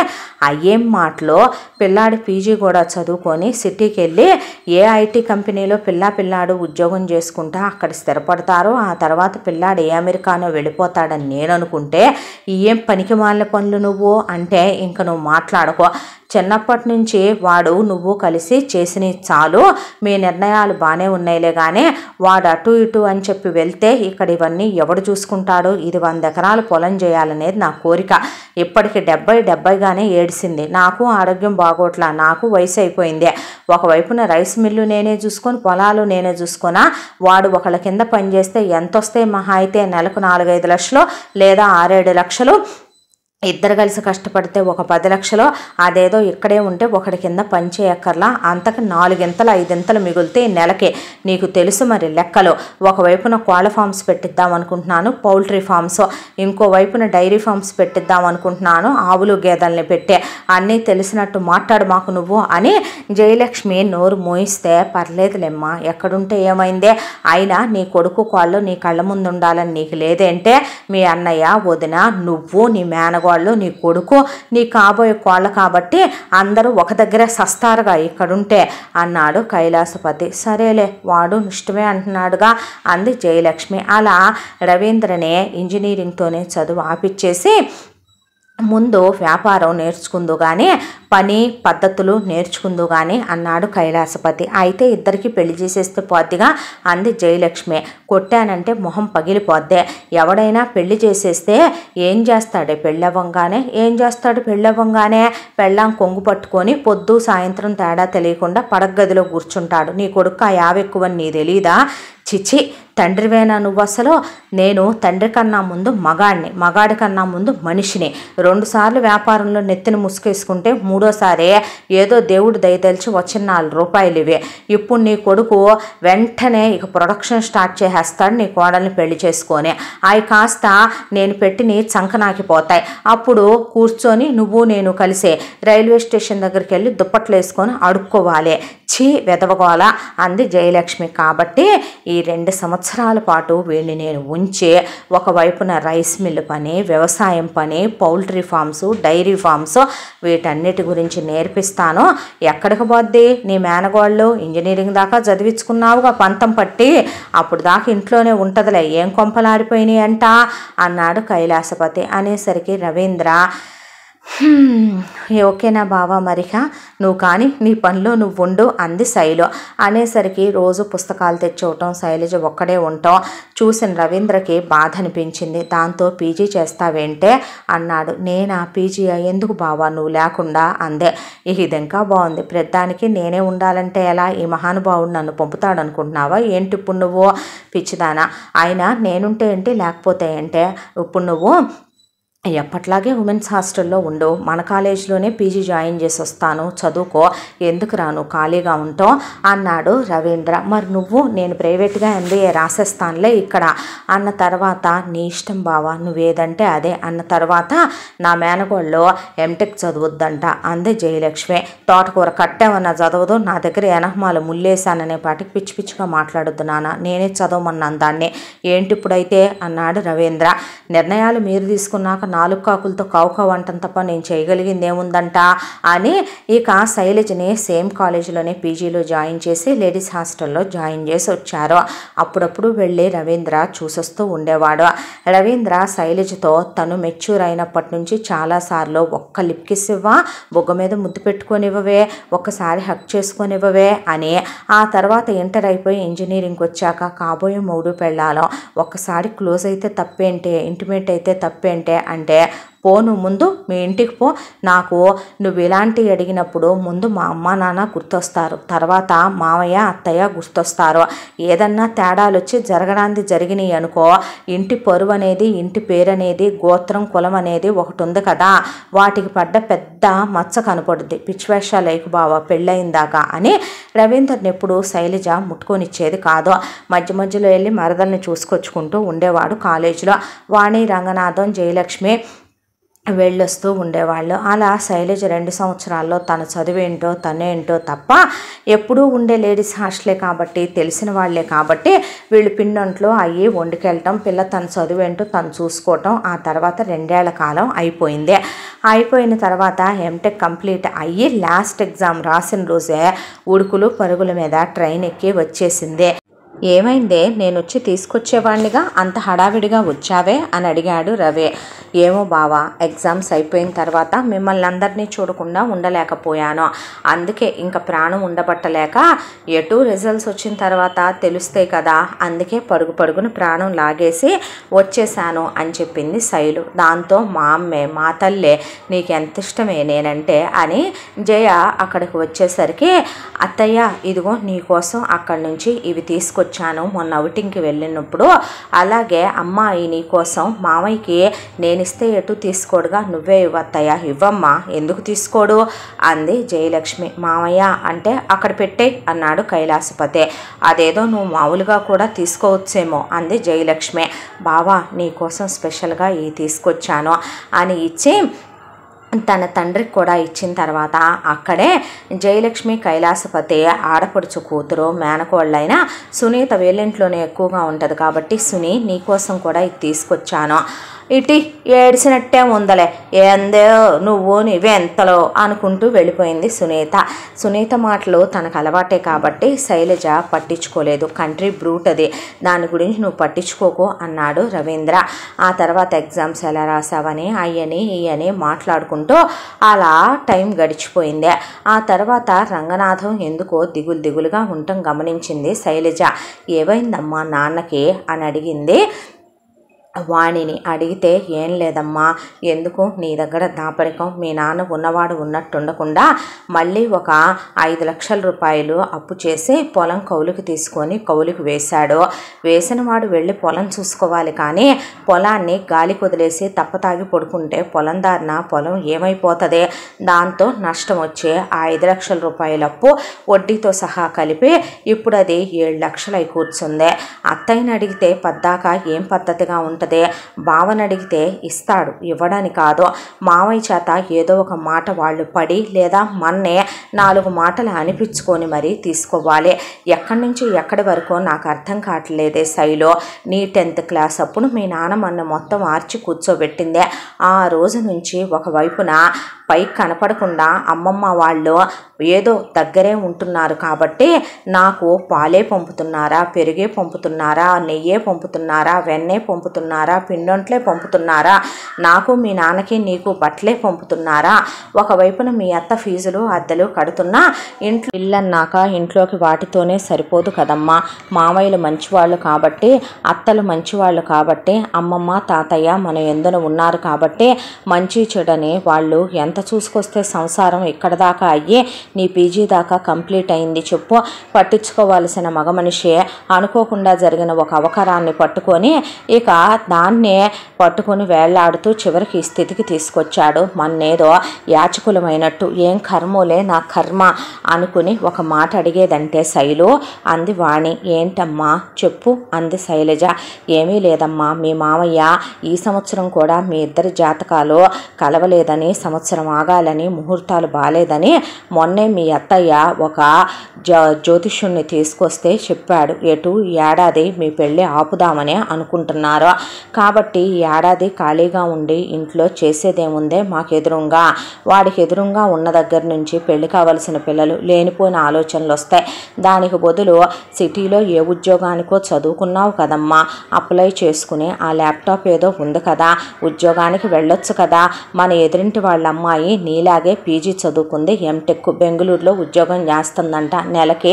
అయ్యేం మాటలో పిల్లాడి పీజీ కూడా చదువుకొని సిటీకి వెళ్ళి ఏ ఐటీ కంపెనీలో పిల్లాడు ఉద్యోగం చేసుకుంటా అక్కడ స్థిరపడతారో ఆ తర్వాత పిల్లాడు ఏ అమెరికానో వెళ్ళిపోతాడని నేను అనుకుంటే ఏం పనికి మాలిన పనులు నువ్వు అంటే ఇంక నువ్వు మాట్లాడుకో. చిన్నప్పటి నుంచి వాడు నువ్వు కలిసి చేసినవి చాలు, మీ నిర్ణయాలు బాగానే ఉన్నాయిలే కానీ వాడు అటు ఇటు అని చెప్పి వెళ్తే ఇక్కడ ఇవన్నీ ఎవడు చూసుకుంటాడు? ఇది 100 ఎకరాల పొలం చేయాలనేది నా కోరిక. ఇప్పటికి 70 ఏడిసింది. నాకు ఆరోగ్యం బాగోట్లా, నాకు వయసు అయిపోయింది. ఒకవైపున రైస్ మిల్లు నేనే చూసుకొని పొలాలు నేనే చూసుకున్నా. వాడు ఒకళ్ళ కింద పనిచేస్తే ఎంత వస్తే మహా అయితే నెలకు 4-5 లక్షలు లేదా 6-7 లక్షలు, ఇద్దరు కలిసి కష్టపడితే ఒక 10 లక్షలు. అదేదో ఇక్కడే ఉంటే ఒకటి కింద పని చేయక్కర్లా, అంతకు 4-5 మిగులుతే నెలకే. నీకు తెలుసు మరి లెక్కలు. ఒకవైపున కోళ్ళ ఫామ్స్ పెట్టిద్దాం అనుకుంటున్నాను, పౌల్ట్రీ ఫామ్స్, ఇంకో వైపున డైరీ ఫామ్స్ పెట్టిద్దాం అనుకుంటున్నాను, ఆవులు గేదెల్ని పెట్టే. అన్నీ తెలిసినట్టు మాట్లాడు మాకు నువ్వు అని జయలక్ష్మి నోరు మోయిస్తే పర్లేదులేమ్మా ఎక్కడుంటే ఏమైందే, అయినా నీ కొడుకు కోళ్ళు నీ కళ్ళ ముందు ఉండాలని నీకు లేదేంటే? మీ అన్నయ్య వదిన నువ్వు నీ మేనగోళ్ళు నీ కొడుకు నీ కాబోయే కోళ్ళ కాబట్టి అందరూ ఒక దగ్గర సస్తారుగా ఇక్కడుంటే అన్నాడు కైలాసపతి. సరేలే వాడు ఇష్టమే అంటున్నాడుగా అంది జయలక్ష్మి. అలా రవీంద్రనే ఇంజనీరింగ్తోనే చదువు ఆపిచ్చేసి ముందు వ్యాపారం నేర్చుకుందు కానీ పని పద్ధతులు నేర్చుకుందు కానీ అన్నాడు కైలాసపతి. అయితే ఇద్దరికి పెళ్లి చేసేస్తే పోద్దిగా అంది జయలక్ష్మి. కొట్టానంటే మొహం పగిలిపోద్దే. ఎవడైనా పెళ్లి చేసేస్తే ఏం చేస్తాడే పెళ్ళవ్వంగానే? ఏం చేస్తాడు పెళ్ళవ్వంగానే? పెళ్ళాం కొంగు పట్టుకొని పొద్దు సాయంత్రం తేడా తెలియకుండా పడగదిలో కూర్చుంటాడు. నీ కొడుకు ఆ యావెక్కువని నీ తెలీదా? చిచి తండ్రివేనా నువ్వు అసలు? నేను తండ్రి కన్నా ముందు మగాడి కన్నా ముందు మనిషిని. 2 సార్లు వ్యాపారంలో నెత్తిని ముసుకేసుకుంటే 3ఓసారి ఏదో దేవుడు దయతలిచి వచ్చిన 4 రూపాయలు ఇవే. ఇప్పుడు నీ కొడుకు వెంటనే ఇక ప్రొడక్షన్ స్టార్ట్ చేసేస్తాడు నీ కోడల్ని పెళ్లి చేసుకొని. అవి కాస్త నేను పెట్టిని చంకనాకిపోతాయి. అప్పుడు కూర్చొని నువ్వు నేను కలిసే రైల్వే స్టేషన్ దగ్గరికి వెళ్ళి దుప్పట్లు వేసుకొని అడుక్కోవాలి. ఛీ వెదవగోల అంది జయలక్ష్మి. కాబట్టి ఈ 2 సంవత్సరాల పాటు వీడిని నేను ఉంచి ఒకవైపున రైస్ మిల్లు పని, వ్యవసాయం పని, పౌల్ట్రీ ఫామ్స్, డైరీ ఫామ్స్ వీటన్నిటి గురించి నేర్పిస్తాను. ఎక్కడికి పోద్ది నీ మేనగోళ్ళు? ఇంజనీరింగ్ దాకా చదివించుకున్నావుగా పంతం పట్టి, అప్పుడు దాకా ఇంట్లోనే ఉంటుందిలే, ఏం కొంపలాడిపోయినాయి అంట అన్నాడు కైలాసపతి. అనేసరికి రవీంద్ర ఓకేనా బావా మరిక నువ్వు కానీ నీ పనిలో నువ్వు ఉండు అంది శైలు. అనేసరికి రోజు పుస్తకాలు తెచ్చివ్వటం, శైలజ ఒక్కడే ఉండటం చూసిన రవీంద్రకి బాధ అనిపించింది. దాంతో పీజీ చేస్తావేంటే అన్నాడు. నేనా పీజీ ఎందుకు బావా నువ్వు లేకుండా అందే. ఇది ఇంకా బాగుంది, ప్రతిదానికి నేనే ఉండాలంటే ఎలా? ఈ మహానుభావుడు నన్ను పంపుతాడు అనుకుంటున్నావా ఏంటి? ఇప్పుడు నువ్వు పిచ్చిదానా? అయినా నేనుంటే ఏంటి లేకపోతే ఏంటే? ఇప్పుడు నువ్వు ఎప్పట్లాగే ఉమెన్స్ హాస్టల్లో ఉండు, మన కాలేజీలోనే పీజీ జాయిన్ చేసి వస్తాను, చదువుకో, ఎందుకు రాను ఖాళీగా ఉంటాం అన్నాడు రవీంద్ర. మరి నువ్వు? నేను ప్రైవేట్గా MBA రాసేస్తానులే ఇక్కడ అన్న తర్వాత నీ ఇష్టం బావా నువ్వేదంటే అదే అన్న తర్వాత నా మేనగోళ్ళు MTech చదువుద్దంట అంది జయలక్ష్మి. తోటకూర కట్టేమన్నా చదవదు, నా దగ్గర ఎనహమాలు ముల్లేశాననే పాటికి పిచ్చి పిచ్చిగా మాట్లాడొద్దు నాన్న, నేనే చదవమన్నాను దాన్ని. ఏంటి ఇప్పుడైతే అన్నాడు రవీంద్ర. నిర్ణయాలు మీరు తీసుకున్నాక 4 కాకులతో కావుకావు అంటం తప్ప నేను చేయగలిగింది ఏముందంట అని ఇక శైలజని సేమ్ కాలేజీలోనే పీజీలో జాయిన్ చేసి లేడీస్ హాస్టల్లో జాయిన్ చేసి వచ్చారు. అప్పుడప్పుడు వెళ్ళి రవీంద్ర చూసొస్తూ ఉండేవాడు. రవీంద్ర శైలజతో తను మెచ్యూర్ అయినప్పటి నుంచి చాలాసార్లు ఒక్క లిప్ కిస్ ఇవ్వా, బొగ్గ మీద ముద్దు పెట్టుకొనివ్వవే, ఒక్కసారి హక్ చేసుకొనివ్వవే అని. ఆ తర్వాత ఇంటర్ అయిపోయి ఇంజనీరింగ్కి వచ్చాక కాబోయే మూడు పెళ్ళాలం ఒక్కసారి క్లోజ్ అయితే తప్పేంటే, ఇంటిమేట్ అయితే తప్పేంటే అంటే పోను ముందు మీ ఇంటికి పో, నాకు నువ్వు ఇలాంటివి అడిగినప్పుడు ముందు మా అమ్మ నాన్న గుర్తొస్తారు, తర్వాత మామయ్య అత్తయ్య గుర్తొస్తారు. ఏదన్నా తేడాలు వచ్చి జరగడానికి జరిగినాయి అనుకో, ఇంటి పరువు అనేది, ఇంటి పేరు అనేది, గోత్రం కులం అనేది ఒకటి ఉంది కదా, వాటికి పడ్డ పెద్ద మచ్చ కనపడుద్ది. పిచ్చివేషాలు లేకు బావ పెళ్ళయిందాకా అని రవీందర్ని ఎప్పుడు శైలజ ముట్టుకొనిచ్చేది కాదు. మధ్య మధ్యలో వెళ్ళి మరదల్ని చూసుకొచ్చుకుంటూ ఉండేవాడు కాలేజీలో. వాణి, రంగనాథం, జయలక్ష్మి వెళ్ళొస్తూ ఉండేవాళ్ళు. అలా శైలజ 2 సంవత్సరాల్లో తన చదువేంటో తనేంటో తప్ప ఎప్పుడూ ఉండే లేడీస్ హాస్టలే కాబట్టి తెలిసిన వాళ్ళే కాబట్టి వీళ్ళు పిండంట్లో అయ్యి వండుకెళ్ళటం, పిల్ల తన చదువేంటో తను చూసుకోవటం. ఆ తర్వాత 2 ఏళ్ల కాలం అయిపోయింది. అయిపోయిన తర్వాత ఎంటెక్ కంప్లీట్ అయ్యి లాస్ట్ ఎగ్జామ్ రాసిన రోజే ఉడుకులు పరుగుల మీద ట్రైన్ ఎక్కి వచ్చేసింది. ఏమైందే, నేను వచ్చి తీసుకొచ్చేవాడినిగా, అంత హడావిడిగా వచ్చావే అని అడిగాడు రవి. ఏమో బావా, ఎగ్జామ్స్ అయిపోయిన తర్వాత మిమ్మల్ని అందరినీ చూడకుండా ఉండలేకపోయాను. అందుకే ఇంకా ప్రాణం ఉండబట్టలేక ఎటు రిజల్ట్స్ వచ్చిన తర్వాత తెలుస్తాయి కదా, అందుకే పరుగు పరుగును ప్రాణం లాగేసి వచ్చేసాను అని చెప్పింది శైలు. దాంతో మా అమ్మే, మా తల్లే నీకు ఎంత ఇష్టమే నేనంటే అని జయ అక్కడికి వచ్చేసరికి, అత్తయ్య ఇదిగో నీకోసం అక్కడి నుంచి ఇవి తీసుకొచ్చాను మొన్న అవుటింగ్కి వెళ్ళినప్పుడు, అలాగే అమ్మాయి నీకోసం మామయ్యకి నేనిస్తే ఎటు తీసుకోడుగా, నువ్వే ఇవ్వత్తయ్య, ఇవ్వమ్మా, ఎందుకు తీసుకోడు అంది జయలక్ష్మి. మామయ్య అంటే అక్కడ పెట్టే అన్నాడు కైలాసపతి. అదేదో నువ్వు మామూలుగా కూడా తీసుకోవచ్చేమో అంది జయలక్ష్మి. బావా నీకోసం స్పెషల్గా ఇవి తీసుకొచ్చాను అని ఇచ్చి తన తండ్రికి కూడా ఇచ్చిన తర్వాత అక్కడే జయలక్ష్మి కైలాసపతి ఆడపడుచు కూతురు మేనకోళ్ళైన సునీత వేలింట్లోనే ఎక్కువగా ఉంటుంది కాబట్టి, సునీ నీకోసం కూడా ఇది తీసుకొచ్చాను, ఇటీ ఏడిసినట్టే ఉందలే, ఏందో నువ్వు నీవెంతలో అనుకుంటూ వెళ్ళిపోయింది సునీత. సునీత మాటలు తనకు అలవాటే కాబట్టి శైలజ పట్టించుకోలేదు. కంట్రీ బ్రూట్ అది, దాని గురించి నువ్వు పట్టించుకోకు అన్నాడు రవీంద్ర. ఆ తర్వాత ఎగ్జామ్స్ ఎలా రాసావని అయ్యని ఇయ్యని మాట్లాడుకుంటూ అలా టైం గడిచిపోయింది. ఆ తర్వాత రంగనాథం ఎందుకో దిగులుగా ఉండటం గమనించింది శైలజ. ఏమైందమ్మా నాన్నకి అని అడిగింది. వాణిని అడిగితే ఏం లేదమ్మా, ఎందుకు నీ దగ్గర దాపరికం, మీ నాన్న ఉన్నవాడు ఉన్నట్టుండకుండా మళ్ళీ ఒక 5 లక్షల రూపాయలు అప్పు చేసి పొలం కౌలుకి తీసుకొని కౌలుకి వేశాడు. వేసిన వాడు వెళ్ళి పొలం చూసుకోవాలి కానీ పొలాన్ని గాలి వదిలేసి తప్పతాగి పడుకుంటే పొలం దారిన పొలం ఏమైపోతుంది, దాంతో నష్టం వచ్చే ఆ 5 లక్షల రూపాయల అప్పు వడ్డీతో సహా కలిపి ఇప్పుడు అది 7 లక్షలు అయి కూర్చుంది. అత్తయ్యని అడిగితే పద్దాక ఏం పద్ధతిగా ఉంటుంది, బావని అడిగితే ఇస్తాడు, ఇవ్వడానికి కాదు, మావయ్య చేత ఏదో ఒక మాట వాళ్ళు పడి లేదా మన్నే 4 మాటలు అనిపించుకొని మరీ తీసుకోవాలి. ఎక్కడి నుంచి ఎక్కడి వరకు నాకు అర్థం కావట్లేదే శైలు. నీ 10th క్లాస్ అప్పుడు మీ నాన్న మొన్న మొత్తం ఆర్చి కూర్చోబెట్టిందే, ఆ రోజు నుంచి ఒకవైపున పైకి కనపడకుండా అమ్మమ్మ వాళ్ళు ఏదో దగ్గరే ఉంటున్నారు కాబట్టి నాకు పాలే పంపుతున్నారా, పెరిగే పంపుతున్నారా, నెయ్యే పంపుతున్నారా, వెన్నే పంపుతున్నారా, పిండొంట్లే పంపుతున్నారా, నాకు మీ నాన్నకి నీకు బట్టలే పంపుతున్నారా, ఒకవైపున మీ అత్త ఫీజులు అద్దెలు కడుతున్నా ఇంట్లో ఇల్లన్నాక ఇంట్లోకి వాటితోనే సరిపోదు కదమ్మా. మామయ్యలు మంచివాళ్ళు కాబట్టి, అత్తలు మంచివాళ్ళు కాబట్టి, అమ్మమ్మ తాతయ్య మన ఎందున ఉన్నారు కాబట్టి మంచి చెడని వాళ్ళు ఎంత చూసుకొస్తే సంసారం ఇక్కడ దాకా అయ్యి నీ పీజీ దాకా కంప్లీట్ అయింది చెప్పు. పట్టించుకోవాల్సిన మగ మనిషి అనుకోకుండా జరిగిన ఒక అవకరాన్ని పట్టుకొని ఇక దాన్నే పట్టుకొని వేళ్లాడుతూ చివరికి ఈ స్థితికి తీసుకొచ్చాడు. మన్నేదో యాచకులమైనట్టు. ఏం కర్మోలే నా కర్మ అనుకుని ఒక మాట అడిగేదంటే శైలు అంది వాణి. ఏంటమ్మా చెప్పు అంది శైలజ. ఏమీ లేదమ్మా, మీ మామయ్య ఈ సంవత్సరం కూడా మీ ఇద్దరి జాతకాలు కలవలేదని, సంవత్సరం ఆగాలని, ముహూర్తాలు బాలేదని మొన్నే మీ అత్తయ్య ఒక జ్యోతిష్యుణ్ణి తీసుకొస్తే చెప్పాడు. ఎటు ఏడాది మీ పెళ్ళి ఆపుదామని అనుకుంటున్నారు కాబట్టి ఏడాది ఖాళీగా ఉండి ఇంట్లో చేసేదేముందే, మాకెదురుగా వాడికి ఎదురుగా ఉన్న దగ్గర నుంచి పెళ్లి కావలసిన పిల్లలు లేనిపోయిన ఆలోచనలు వస్తాయి. దానికి బదులు సిటీలో ఏ ఉద్యోగానికో చదువుకున్నావు కదమ్మా, అప్లై చేసుకుని ఆ ల్యాప్టాప్ ఏదో ఉంది కదా, ఉద్యోగానికి వెళ్ళొచ్చు కదా. మన ఎదురింటి వాళ్ళ అమ్మాయి నీలాగే పీజీ చదువుకుంది, ఎంటెక్ బెంగళూరులో ఉద్యోగం చేస్తుందంట, నెలకి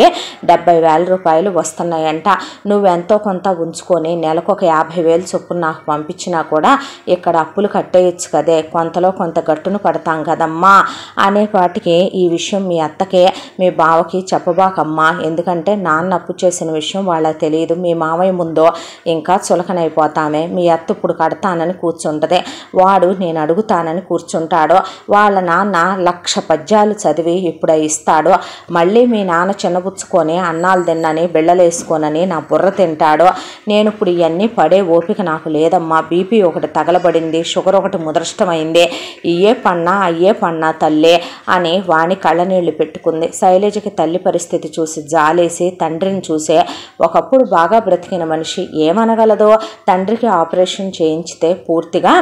70,000 రూపాయలు వస్తున్నాయంట. నువ్వెంతో కొంత ఉంచుకొని నెలకు ఒక 50,000 చొప్పున నాకు పంపించినా కూడా ఇక్కడ అప్పులు కట్టేయచ్చు కదే, కొంతలో కొంత గట్టును పడతాం కదమ్మా అనే వాటికి ఈ విషయం మీ అత్తకే మీ బావకి చెప్పబాకమ్మా, ఎందుకంటే నాన్న అప్పు చేసిన విషయం వాళ్ళకి తెలియదు. మీ మామయ్య ముందో ఇంకా చులకనైపోతామే. మీ అత్త ఇప్పుడు కడతానని కూర్చుంటుంది, వాడు నేను అడుగుతానని కూర్చుంటాడు. వాళ్ళ నాన్న 1,00,000 పద్యాలు చదివి ఇప్పుడు ఇస్తాడు. మళ్ళీ మీ నాన్న చిన్నబుచ్చుకొని అన్నాలు తిన్నని బిళ్ళలేసుకోనని నా బుర్ర తింటాడు. నేను ఇప్పుడు ఇవన్నీ పడే ఓపిక నాకు లేదమ్మా, బీపీ ఒకటి తగలబడింది, షుగర్ ఒకటి ముదృష్టమైంది, అయ్యే పన్నా తల్లే అని వాణి కళ్ళనీళ్లు పెట్టుకుంది. శైలజకి తల్లి పరిస్థితి చూసి జాలేసి తండ్రిని చూసే, ఒకప్పుడు బాగా బ్రతికిన మనిషి ఏమనగలదో, తండ్రికి ఆపరేషన్ చేయించితే పూర్తిగా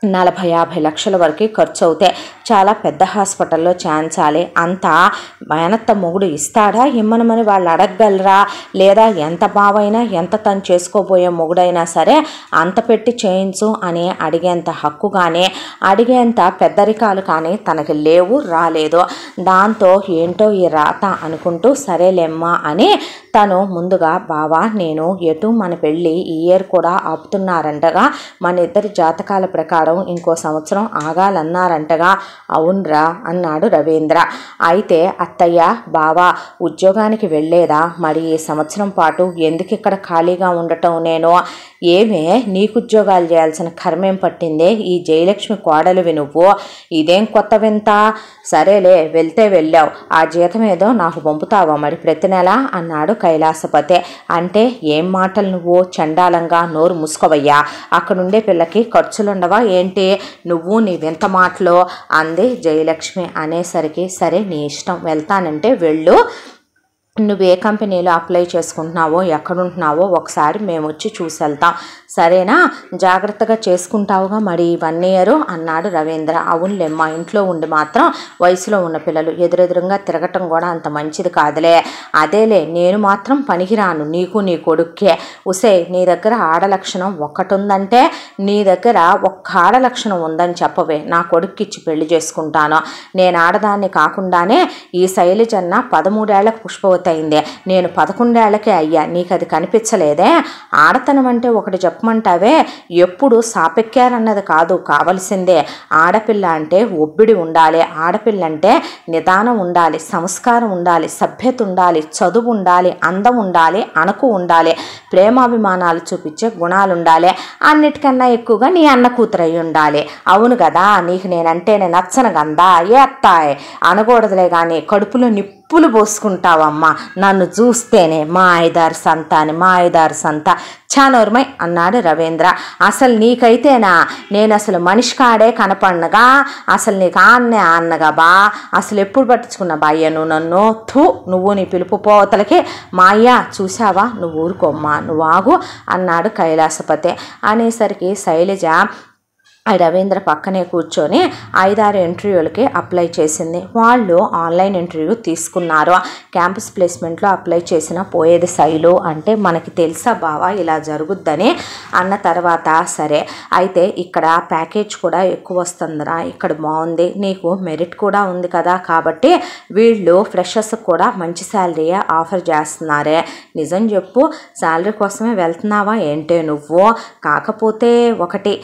40-50 లక్షల వరకు ఖర్చు అవుతాయి, చాలా పెద్ద హాస్పిటల్లో చేయించాలి, అంతా మేనత్త మొగుడు ఇస్తాడా ఇమ్మనమని వాళ్ళు అడగగలరా, లేదా ఎంత బావైనా ఎంత తను చేసుకోబోయే మొగుడైనా సరే అంత పెట్టి చేయించు అని అడిగేంత హక్కు కానీ అడిగేంత పెద్దరికాలు కానీ తనకి లేవు, రాలేదు. దాంతో ఏంటో ఈ రాత అనుకుంటూ సరేలేమ్మా అని తను ముందుగా, బావా నేను ఎటు మన పెళ్ళి ఈ ఇయర్ కూడా ఆపుతున్నారంటగా, మన ఇద్దరి జాతకాల ప్రకారం ఇంకో సంవత్సరం ఆగాలన్నారంటగా. అవునరా అన్నాడు రవీంద్ర. అయితే అత్తయ్య బావా ఉద్యోగానికి వెళ్ళేదా మరి ఈ సంవత్సరం పాటు, ఎందుకు ఇక్కడ ఖాళీగా ఉండటం, నేను ఏమే నీకు ఉద్యోగాలు చేయాల్సిన కర్మేం పట్టిందే, ఈ జయలక్ష్మి కోడలివి నువ్వు, ఇదేం కొత్త వింత, సరేలే వెళ్తే వెళ్ళావు, ఆ జీతం ఏదో నాకు పంపుతావా మరి ప్రతి నెల అన్నాడు కైలాసపతే. అంటే ఏం మాటలు నువ్వు, చండాలంగా నోరు మూసుకోవయ్యా, అక్కడుండే పిల్లకి ఖర్చులుండవా ఏంటి, నువ్వు నీ వింత మాటలో అంది జయలక్ష్మి. అనేసరికి సరే నీ ఇష్టం, వెళ్తానంటే వెళ్ళు, నువ్వు ఏ కంపెనీలో అప్లై చేసుకుంటున్నావో ఎక్కడుంటున్నావో ఒకసారి మేము వచ్చి చూసి వెళ్తాం, సరేనా, జాగ్రత్తగా చేసుకుంటావుగా మరి 1 ఇయర్ అన్నాడు రవీంద్ర. అవునులేమ్మా, ఇంట్లో ఉండి మాత్రం వయసులో ఉన్న పిల్లలు ఎదురెదురుగా తిరగటం కూడా అంత మంచిది కాదులే, అదేలే నేను మాత్రం పనికిరాను నీకు నీ కొడుక్కే, ఉసే నీ దగ్గర ఆడలక్షణం ఒక్కటి ఉందంటే నీ దగ్గర ఒక్క ఆడలక్షణం ఉందని చెప్పవే, నా కొడుక్కిచ్చి పెళ్లి చేసుకుంటాను, నేను ఆడదాన్ని కాకుండానే ఈ శైలజన్న 13 ఏళ్లకు పుష్పవతి అయిందే, నేను 11 ఏళ్లకే అయ్యా, నీకు అది కనిపించలేదే, ఆడతనం అంటే ఒకటి చెప్పమంటావే, ఎప్పుడు సాపెక్కారన్నది కాదు కావలసిందే, ఆడపిల్ల అంటే ఒబ్బిడి ఉండాలి, ఆడపిల్ల అంటే నిదానం ఉండాలి, సంస్కారం ఉండాలి, సభ్యత ఉండాలి, చదువు ఉండాలి, అందం ఉండాలి, అణకు ఉండాలి, ప్రేమాభిమానాలు చూపించే గుణాలు ఉండాలి, అన్నిటికన్నా ఎక్కువగా నీ అన్న కూతురు అయి ఉండాలి. అవును కదా, నీకు నేనంటేనే నచ్చను గందా, ఏ అత్తాయ్ అనకూడదులే కానీ కడుపులో నిప్పులు పోసుకుంటావమ్మా నన్ను చూస్తేనే, మా ఐదారు సంత చానోర్మై అన్నాడు రవీంద్ర. అసలు నీకైతేనా నేను అసలు మనిషి కాడే కనపడనగా, అసలు నీకు అన్నగా బా, అసలు ఎప్పుడు పట్టించుకున్నా బాయ్య నువ్వు నన్ను, నువ్వు నీ పిలుపు పోతలకి, మా అయ్య చూసావా, నువ్వు ఊరుకోమ్మా నువ్వు ఆగు అన్నాడు కైలాసపతి. అనేసరికి శైలజ రవీంద్ర పక్కనే కూర్చొని 5-6 ఇంటర్వ్యూలకి అప్లై చేసింది. వాళ్ళు ఆన్లైన్ ఇంటర్వ్యూ తీసుకున్నారు. క్యాంపస్ ప్లేస్మెంట్లో అప్లై చేసిన పోయేది శైలు అంటే మనకి తెలుసా బావా ఇలా జరుగుద్దని అన్న తర్వాత, సరే అయితే ఇక్కడ ప్యాకేజ్ కూడా ఎక్కువ వస్తుందిరా, ఇక్కడ బాగుంది, నీకు మెరిట్ కూడా ఉంది కదా, కాబట్టి వీళ్ళు ఫ్రెషర్స్కి కూడా మంచి శాలరీయే ఆఫర్ చేస్తున్నారే, నిజం చెప్పు శాలరీ కోసమే వెళ్తున్నావా ఏంటే నువ్వు, కాకపోతే ఒకటి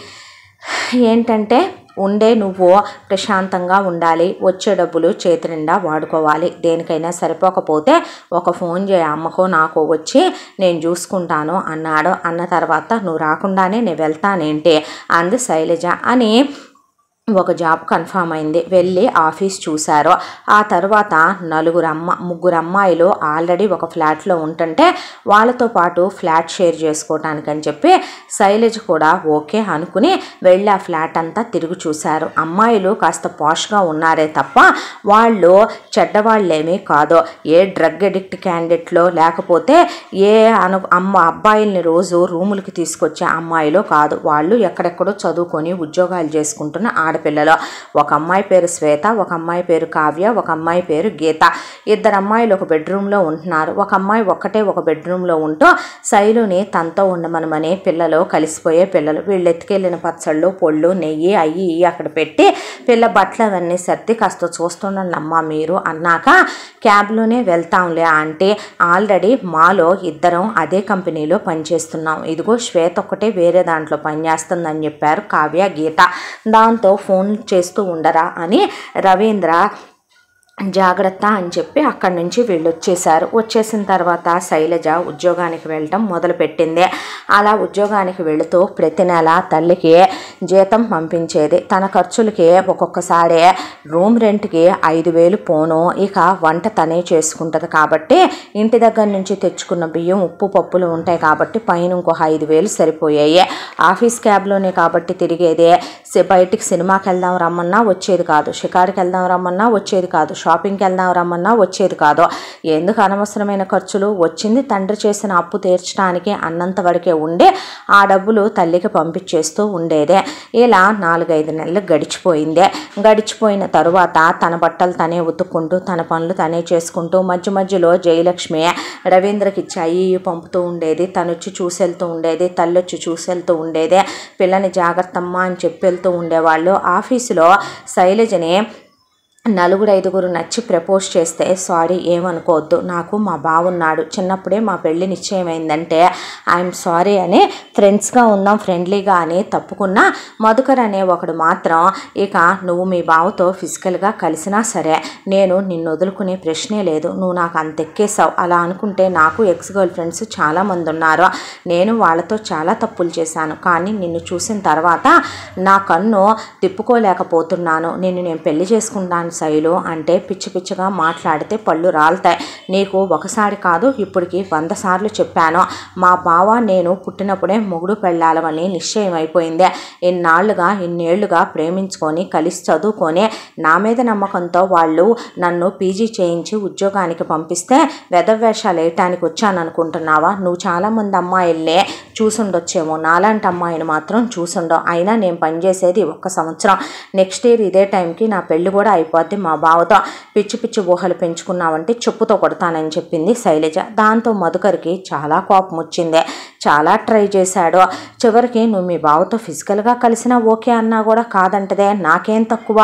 ఏంటంటే ఉండే నువ్వు ప్రశాంతంగా ఉండాలి, వచ్చే డబ్బులు చేతి నిండా వాడుకోవాలి, దేనికైనా సరిపోకపోతే ఒక ఫోన్ చేయ అమ్మకో నాకో వచ్చి నేను చూసుకుంటాను అన్నాడు. అన్న తర్వాత నువ్వు రాకుండానే నేను వెళ్తానేంటి అంది శైలజ. అని ఒక జాబ్ కన్ఫామ్ అయింది. వెళ్ళి ఆఫీస్ చూశారు. ఆ తర్వాత ముగ్గురు అమ్మాయిలు ఆల్రెడీ ఒక ఫ్లాట్లో ఉంటుంటే వాళ్ళతో పాటు ఫ్లాట్ షేర్ చేసుకోవటానికని చెప్పి శైలజ కూడా ఓకే అనుకుని వెళ్ళి ఆ ఫ్లాట్ అంతా తిరిగి చూశారు. అమ్మాయిలు కాస్త పాష్గా ఉన్నారే తప్ప వాళ్ళు చెడ్డవాళ్ళేమీ కాదు, ఏ డ్రగ్ అడిక్ట్ క్యాండిడేట్లో లేకపోతే ఏ అబ్బాయిల్ని రోజు రూములకి తీసుకొచ్చే అమ్మాయిలో కాదు, వాళ్ళు ఎక్కడెక్కడో చదువుకొని ఉద్యోగాలు చేసుకుంటున్న ఆడపిల్లలు. ఒక అమ్మాయి పేరు శ్వేత, ఒక అమ్మాయి పేరు కావ్య, ఒక అమ్మాయి పేరు గీత. 2 అమ్మాయిలు ఒక బెడ్రూమ్లో ఉంటున్నారు. ఒక అమ్మాయి ఒక్కటే ఒక బెడ్రూమ్లో ఉంటూ శైలుని తనతో ఉండమనమని పిల్లలు కలిసిపోయే పిల్లలు. వీళ్ళు ఎత్తుకెళ్ళిన పచ్చళ్ళు పొళ్ళు నెయ్యి అయ్యి అక్కడ పెట్టి పిల్ల బట్టలు అవన్నీ సర్ది కాస్త చూస్తుండండి అమ్మా మీరు అన్నాక, క్యాబ్లోనే వెళ్తాంలే అంటే ఆల్రెడీ మాలో 2 అదే కంపెనీలో పనిచేస్తున్నాం, ఇదిగో శ్వేత ఒక్కటే వేరే దాంట్లో పనిచేస్తుందని చెప్పారు కావ్య గీత. దాంతో ఫోన్ చేస్తూ ఉండరా అని రవీంద్ర జాగ్రత్త అని చెప్పి అక్కడి నుంచి వీళ్ళు వచ్చేసారు. వచ్చేసిన తర్వాత శైలజ ఉద్యోగానికి వెళ్ళటం మొదలుపెట్టింది. అలా ఉద్యోగానికి వెళుతూ ప్రతి నెల తల్లికి జీతం పంపించేది. తన ఖర్చులకి ఒక్కొక్కసారి రూమ్ రెంట్కి 5,000 పోను. ఇక వంట తనే చేసుకుంటుంది కాబట్టి ఇంటి దగ్గర నుంచి తెచ్చుకున్న బియ్యం, ఉప్పు, పప్పులు ఉంటాయి కాబట్టి పైన ఇంకో 5,000 సరిపోయాయి. ఆఫీస్ క్యాబ్లోనే కాబట్టి తిరిగేది. బయటికి సినిమాకి వెళ్దాం రమ్మన్నా వచ్చేది కాదు, షికారుకి వెళ్దాం రమ్మన్నా వచ్చేది కాదు, షాపింగ్కి వెళ్దాం రమ్మన్నా వచ్చేది కాదు. ఎందుకు అనవసరమైన ఖర్చులు? వచ్చింది తండ్రి చేసిన అప్పు తీర్చడానికి అన్నంత వరకే ఉండి ఆ డబ్బులు తల్లికి పంపించేస్తూ ఉండేదే. ఇలా 4-5 నెలలు గడిచిపోయింది. గడిచిపోయిన తరువాత తన బట్టలు తనే ఉతుక్కుంటూ తన పనులు తనే చేసుకుంటూ మధ్య మధ్యలో జయలక్ష్మి రవీంద్రకి ఇచ్చాయి పంపుతూ ఉండేది. తను వచ్చి చూసెళ్తూ ఉండేది, తల్లి వచ్చి చూసెళ్తూ ఉండేది. పిల్లని జాగ్రత్తమ్మ అని చెప్పి వెళ్తూ ఉండేవాళ్ళు. ఆఫీసులో శైలజని 4-5 నచ్చి ప్రపోజ్ చేస్తే, సారీ ఏమనుకోవద్దు, నాకు మా బావున్నాడు, చిన్నప్పుడే మా పెళ్ళి నిశ్చయమైందంటే ఐఎమ్ సారీ అని ఫ్రెండ్స్గా ఉందాం ఫ్రెండ్లీగా అని తప్పుకున్నా, మధుకర్ అనే ఒకడు మాత్రం ఇక నువ్వు మీ బావతో ఫిజికల్గా కలిసినా సరే నేను నిన్ను వదులుకునే ప్రశ్నే లేదు, నువ్వు నాకు అంత ఎక్కేసావు, అలా అనుకుంటే నాకు ఎక్స్ గర్ల్ ఫ్రెండ్స్ చాలామంది ఉన్నారు, నేను వాళ్ళతో చాలా తప్పులు చేశాను, కానీ నిన్ను చూసిన తర్వాత నా కన్ను తిప్పుకోలేకపోతున్నాను, నేను పెళ్లి చేసుకుంటాను శైలు అంటే పిచ్చి పిచ్చిగా మాట్లాడితే పళ్ళు రాలుతాయి. నీకు ఒకసారి కాదు ఇప్పటికి 100 సార్లు చెప్పాను, మా బావ నేను పుట్టినప్పుడే మొగుడు పెళ్ళాలని నిశ్చయం అయిపోయింది. ఇన్నేళ్లుగా ప్రేమించుకొని కలిసి చదువుకొని నా మీద నమ్మకంతో వాళ్ళు నన్ను పీజీ చేయించి ఉద్యోగానికి పంపిస్తే వెధవేషాలు వేయటానికి వచ్చాను అనుకుంటున్నావా? నువ్వు చాలామంది అమ్మాయిల్నే చూసుండొచ్చేమో, నాలాంటి అమ్మాయిని మాత్రం చూసుండవు. అయినా నేను పనిచేసేది 1 సంవత్సరం, నెక్స్ట్ ఇయర్ ఇదే టైంకి నా పెళ్లి కూడా అయిపోద్ది, మా బావతో పిచ్చి పిచ్చి ఊహలు పెంచుకున్నావంటే చెప్పుతో కొడతానని చెప్పింది శైలజ. దాంతో మధుకర్కి చాలా కోపం వచ్చింది. చాలా ట్రై చేశాడు. చివరికి నువ్వు మీ బావతో ఫిజికల్గా కలిసినా ఓకే అన్నా కూడా కాదంటదే, నాకేం తక్కువ,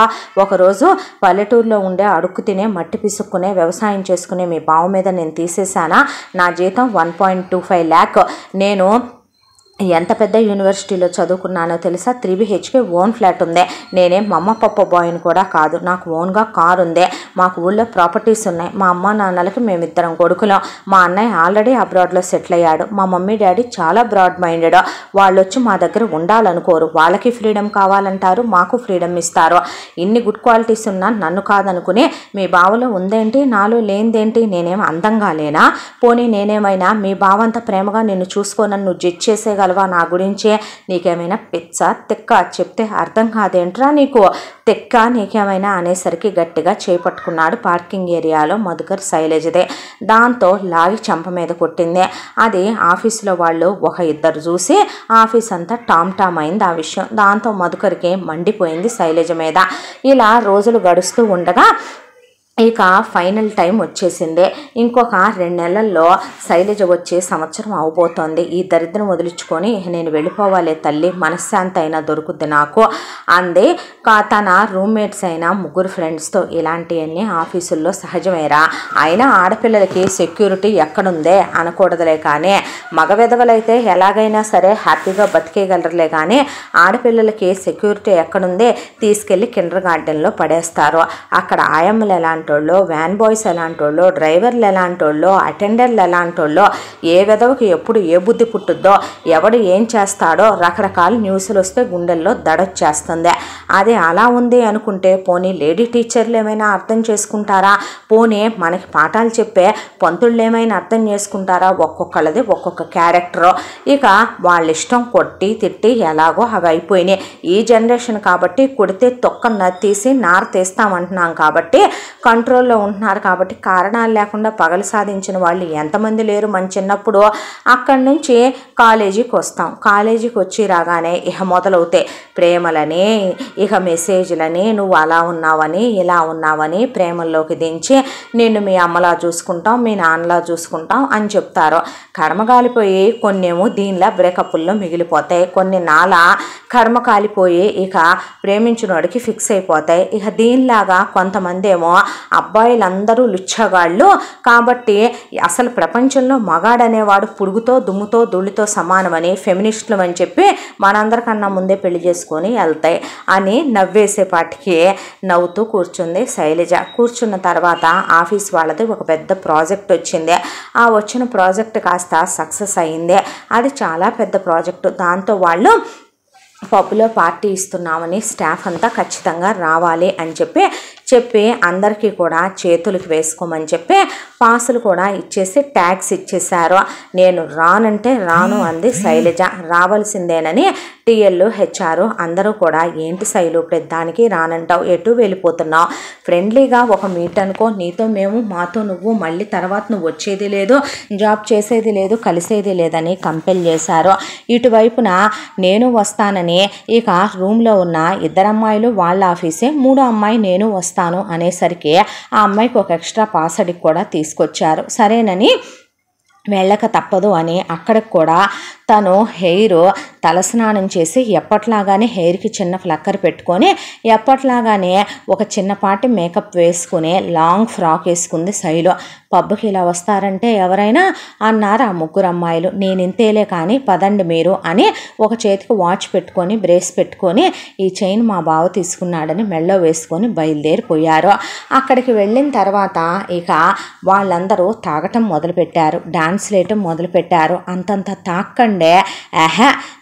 ఒకరోజు పల్లెటూరులో ఉండే అడుక్కు తినే మట్టి పిసుక్కునే వ్యవసాయం చేసుకునే మీ బావ మీద నేను తీసేశానా? నా జీతం 1.25 lakh. నేను ఎంత పెద్ద యూనివర్సిటీలో చదువుకున్నానో తెలుసా? 3 BHK ఓన్ ఫ్లాట్ ఉంది. నేనేం మమ్మ పప్ప బాయ్ని కూడా కాదు, నాకు ఓన్గా కారు ఉంది, మాకు ఊళ్ళో ప్రాపర్టీస్ ఉన్నాయి, మా అమ్మ నాన్నలకి మేమిద్దరం కొడుకులం, మా అన్నయ్య ఆల్రెడీ అబ్రాడ్లో సెటిల్ అయ్యాడు, మా మమ్మీ డాడీ చాలా బ్రాడ్ మైండెడ్, వాళ్ళు వచ్చి మా దగ్గర ఉండాలనుకోరు, వాళ్ళకి ఫ్రీడమ్ కావాలంటారు, మాకు ఫ్రీడమ్ ఇస్తారు. ఇన్ని గుడ్ క్వాలిటీస్ ఉన్నా నన్ను కాదనుకుని మీ బావలో ఉందేంటి, నాలో లేనిదేంటి, నేనేం అందంగా లేనా? పోనీ నేనేమైనా మీ బావంత ప్రేమగా నిన్ను చూసుకోనని నువ్వు జడ్జ్ చేసేగల నా గురించే? నీకేమైనా పిచ్చ తెక్క, చెప్తే అర్థం కాదేంట్రా నీకు, తెక్క నీకేమైనా అనేసరికి గట్టిగా చేపట్టుకున్నాడు పార్కింగ్ ఏరియాలో మధుకర్ శైలజదే. దాంతో లాగి చెంప మీద కొట్టింది. అది ఆఫీసులో వాళ్ళు 1-2 చూసి ఆఫీస్ అంతా టామ్ అయింది ఆ విషయం. దాంతో మధుకర్కి మండిపోయింది శైలజ మీద. ఇలా రోజులు గడుస్తూ ఉండగా ఇక ఫైనల్ టైం వచ్చేసింది. ఇంకొక 2 నెలల్లో శైలజ వచ్చే సంవత్సరం అవబోతోంది. ఈ దరిద్రం వదిలించుకొని నేను వెళ్ళిపోవాలి తల్లి, మనశ్శాంతి అయినా దొరుకుద్ది నాకు అంది. తన రూమ్మేట్స్ అయిన 3 ఫ్రెండ్స్తో. ఇలాంటివన్నీ ఆఫీసుల్లో సహజమేరా, అయినా ఆడపిల్లలకి సెక్యూరిటీ ఎక్కడుందే అనకూడదులే, కానీ మగ విధవలైతే ఎలాగైనా సరే హ్యాపీగా బతికేయగలరులే, కానీ ఆడపిల్లలకి సెక్యూరిటీ ఎక్కడుందే? తీసుకెళ్ళి కిండర్ గార్డెన్లో పడేస్తారు. అక్కడ ఆయమ్మలు ఎలాంటి వాళ్ళు, వ్యాన్ బాయ్స్ ఎలాంటి వాళ్ళు, డ్రైవర్లు ఎలాంటి వాళ్ళు, అటెండర్లు ఎలాంటి వాళ్ళు, ఏ విధవకి ఎప్పుడు ఏ బుద్ధి పుట్టుద్దో, ఎవడు ఏం చేస్తాడో రకరకాల న్యూస్లు వస్తే గుండెల్లో దడొచ్చేస్తుంది. అది అలా ఉంది అనుకుంటే పోనీ లేడీ టీచర్లు ఏమైనా అర్థం చేసుకుంటారా? పోనీ మనకి పాఠాలు చెప్పే పంతుళ్ళు ఏమైనా అర్థం చేసుకుంటారా? ఒక్కొక్కళ్ళది ఒక్కొక్క క్యారెక్టరు. ఇక వాళ్ళ ఇష్టం, కొట్టి తిట్టి ఎలాగో అవి అయిపోయినాయి. ఈ జనరేషన్ కాబట్టి కొడితే తొక్క తీసి నార తీస్తామంటున్నాం కాబట్టి కంట్రోల్లో ఉంటున్నారు కాబట్టి కారణాలు లేకుండా పగలు సాధించిన వాళ్ళు ఎంతమంది లేరు మన చిన్నప్పుడు. అక్కడి నుంచి కాలేజీకి వస్తాం. కాలేజీకి వచ్చి రాగానే ఇక మొదలవుతాయి ప్రేమలని, ఇక మెసేజ్లని, నువ్వు అలా ఉన్నావని ఇలా ఉన్నావని ప్రేమల్లోకి దించి నిన్ను మీ అమ్మలా చూసుకుంటాం, మీ నాన్నలా చూసుకుంటాం అని చెప్తారు. కర్మ కాలిపోయి కొన్నేమో దీనిలా బ్రేకప్పుల్లో మిగిలిపోతాయి, కొన్ని నాల కర్మ కాలిపోయి ఇక ప్రేమించిన వాడికి ఫిక్స్ అయిపోతాయి. ఇక దీనిలాగా కొంతమంది ఏమో అబ్బాయిలందరూ లుచ్చగాళ్ళు కాబట్టి అసలు ప్రపంచంలో మగాడనేవాడు పురుగుతో దుమ్ముతో ధూళితో సమానమని ఫెమినిస్టులు అని చెప్పి మనందరికన్నా ముందే పెళ్లి చేసుకొని వెళ్తాయి అని నవ్వేసేపాటికి నవ్వుతూ కూర్చుంది శైలజ. కూర్చున్న తర్వాత ఆఫీస్ వాళ్ళది ఒక పెద్ద ప్రాజెక్ట్ వచ్చింది. ఆ వచ్చిన ప్రాజెక్ట్ కాస్త సక్సెస్ అయింది. అది చాలా పెద్ద ప్రాజెక్టు. దాంతో వాళ్ళు పబ్లో పార్టీ ఇస్తున్నామని స్టాఫ్ అంతా ఖచ్చితంగా రావాలి అని చెప్పి అందరికీ కూడా చేతులకు వేసుకోమని చెప్పి పాసులు కూడా ఇచ్చేసి ట్యాగ్స్ ఇచ్చేశారు. నేను రానంటే రాను అంది శైలజ. రావాల్సిందేనని టీఎల్ హెచ్ఆర్ అందరూ కూడా ఏంటి శైలు పెద్దానికి రానంటావు, ఎటు వెళ్ళిపోతున్నావు, ఫ్రెండ్లీగా ఒక మీట్ అనుకో, నీతో మేము మాతో నువ్వు, మళ్ళీ తర్వాత నువ్వు వచ్చేది లేదు, జాబ్ చేసేది లేదు, కలిసేది లేదని కంపెల్ చేశారు. ఇటువైపున నేను వస్తానని ఇక రూమ్లో ఉన్న ఇద్దరు అమ్మాయిలు వాళ్ళ ఆఫీసే, మూడో అమ్మాయి నేను వస్తాను అనేసరికి ఆ అమ్మాయికి ఒక ఎక్స్ట్రా పాస్ అడిగి కూడా తీసుకొచ్చారు. సరేనని వెళ్ళక తప్పదు అని అక్కడికి కూడా తను హెయిర్ తలస్నానం చేసి ఎప్పట్లాగానే హెయిర్కి చిన్న ఫ్లక్కర్ పెట్టుకొని ఎప్పట్లాగానే ఒక చిన్నపాటి మేకప్ వేసుకుని లాంగ్ ఫ్రాక్ వేసుకుంది శైలు. పబ్కి ఇలా వస్తారంటే ఎవరైనా అన్నారు ఆ ముగ్గురు అమ్మాయిలు. నేను ఇంతేలే కానీ పదండి మీరు అని ఒక చేతికి వాచ్ పెట్టుకొని బ్రేస్ పెట్టుకొని ఈ చైన్ మా బావ తీసుకున్నాడని మెళ్ళో వేసుకొని బయలుదేరిపోయారు. అక్కడికి వెళ్ళిన తర్వాత ఇక వాళ్ళందరూ తాగటం మొదలుపెట్టారు, డాన్స్ వేయటం మొదలుపెట్టారు. అంతంత తాక్కండే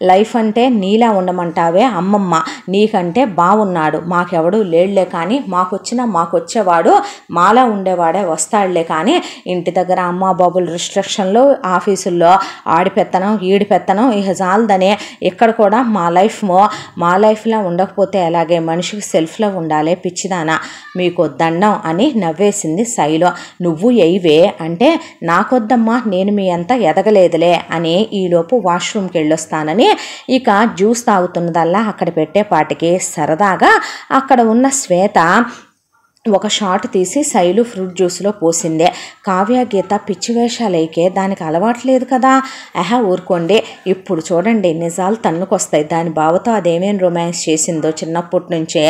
లైఫ్ అంటే నీలా ఉండమంటావే అమ్మమ్మ, నీకంటే బాగున్నాడు, మాకెవడు లేళ్లే కానీ మాకొచ్చేవాడు మాలా ఉండేవాడే వస్తాడులే కానీ ఇంటి దగ్గర అమ్మ బాబుల రిస్ట్రిక్షన్లు, ఆఫీసుల్లో ఆడిపెత్తనం ఈడిపెత్తనం ఇక చాలదనే ఇక్కడ కూడా మా లైఫ్లో ఉండకపోతే అలాగే మనిషికి సెల్ఫ్లో ఉండాలి పిచ్చిదానా, మీకు దండం అని నవ్వేసింది శైలు. నువ్వు ఎయివే అంటే నాకొద్దమ్మా, నేను మీ అంతా ఎదగలేదులే అని ఈలోపు వాష్రూమ్కి వెళ్ళొస్తానని ఇక జ్యూస్ తాగుతున్నదల్లా అక్కడ పెట్టేపాటికి సరదాగా అక్కడ ఉన్న శ్వేత ఒక షాట్ తీసి శైలు ఫ్రూట్ జ్యూస్లో పోసిందే. కావ్య గీత పిచ్చి వేషాలైకే దానికి అలవాట్లేదు కదా. ఊరుకోండి, ఇప్పుడు చూడండి నిజాలు తన్నుకొస్తాయి. దాని బావతో అదేమేం రొమాన్స్ చేసిందో చిన్నప్పటి నుంచే,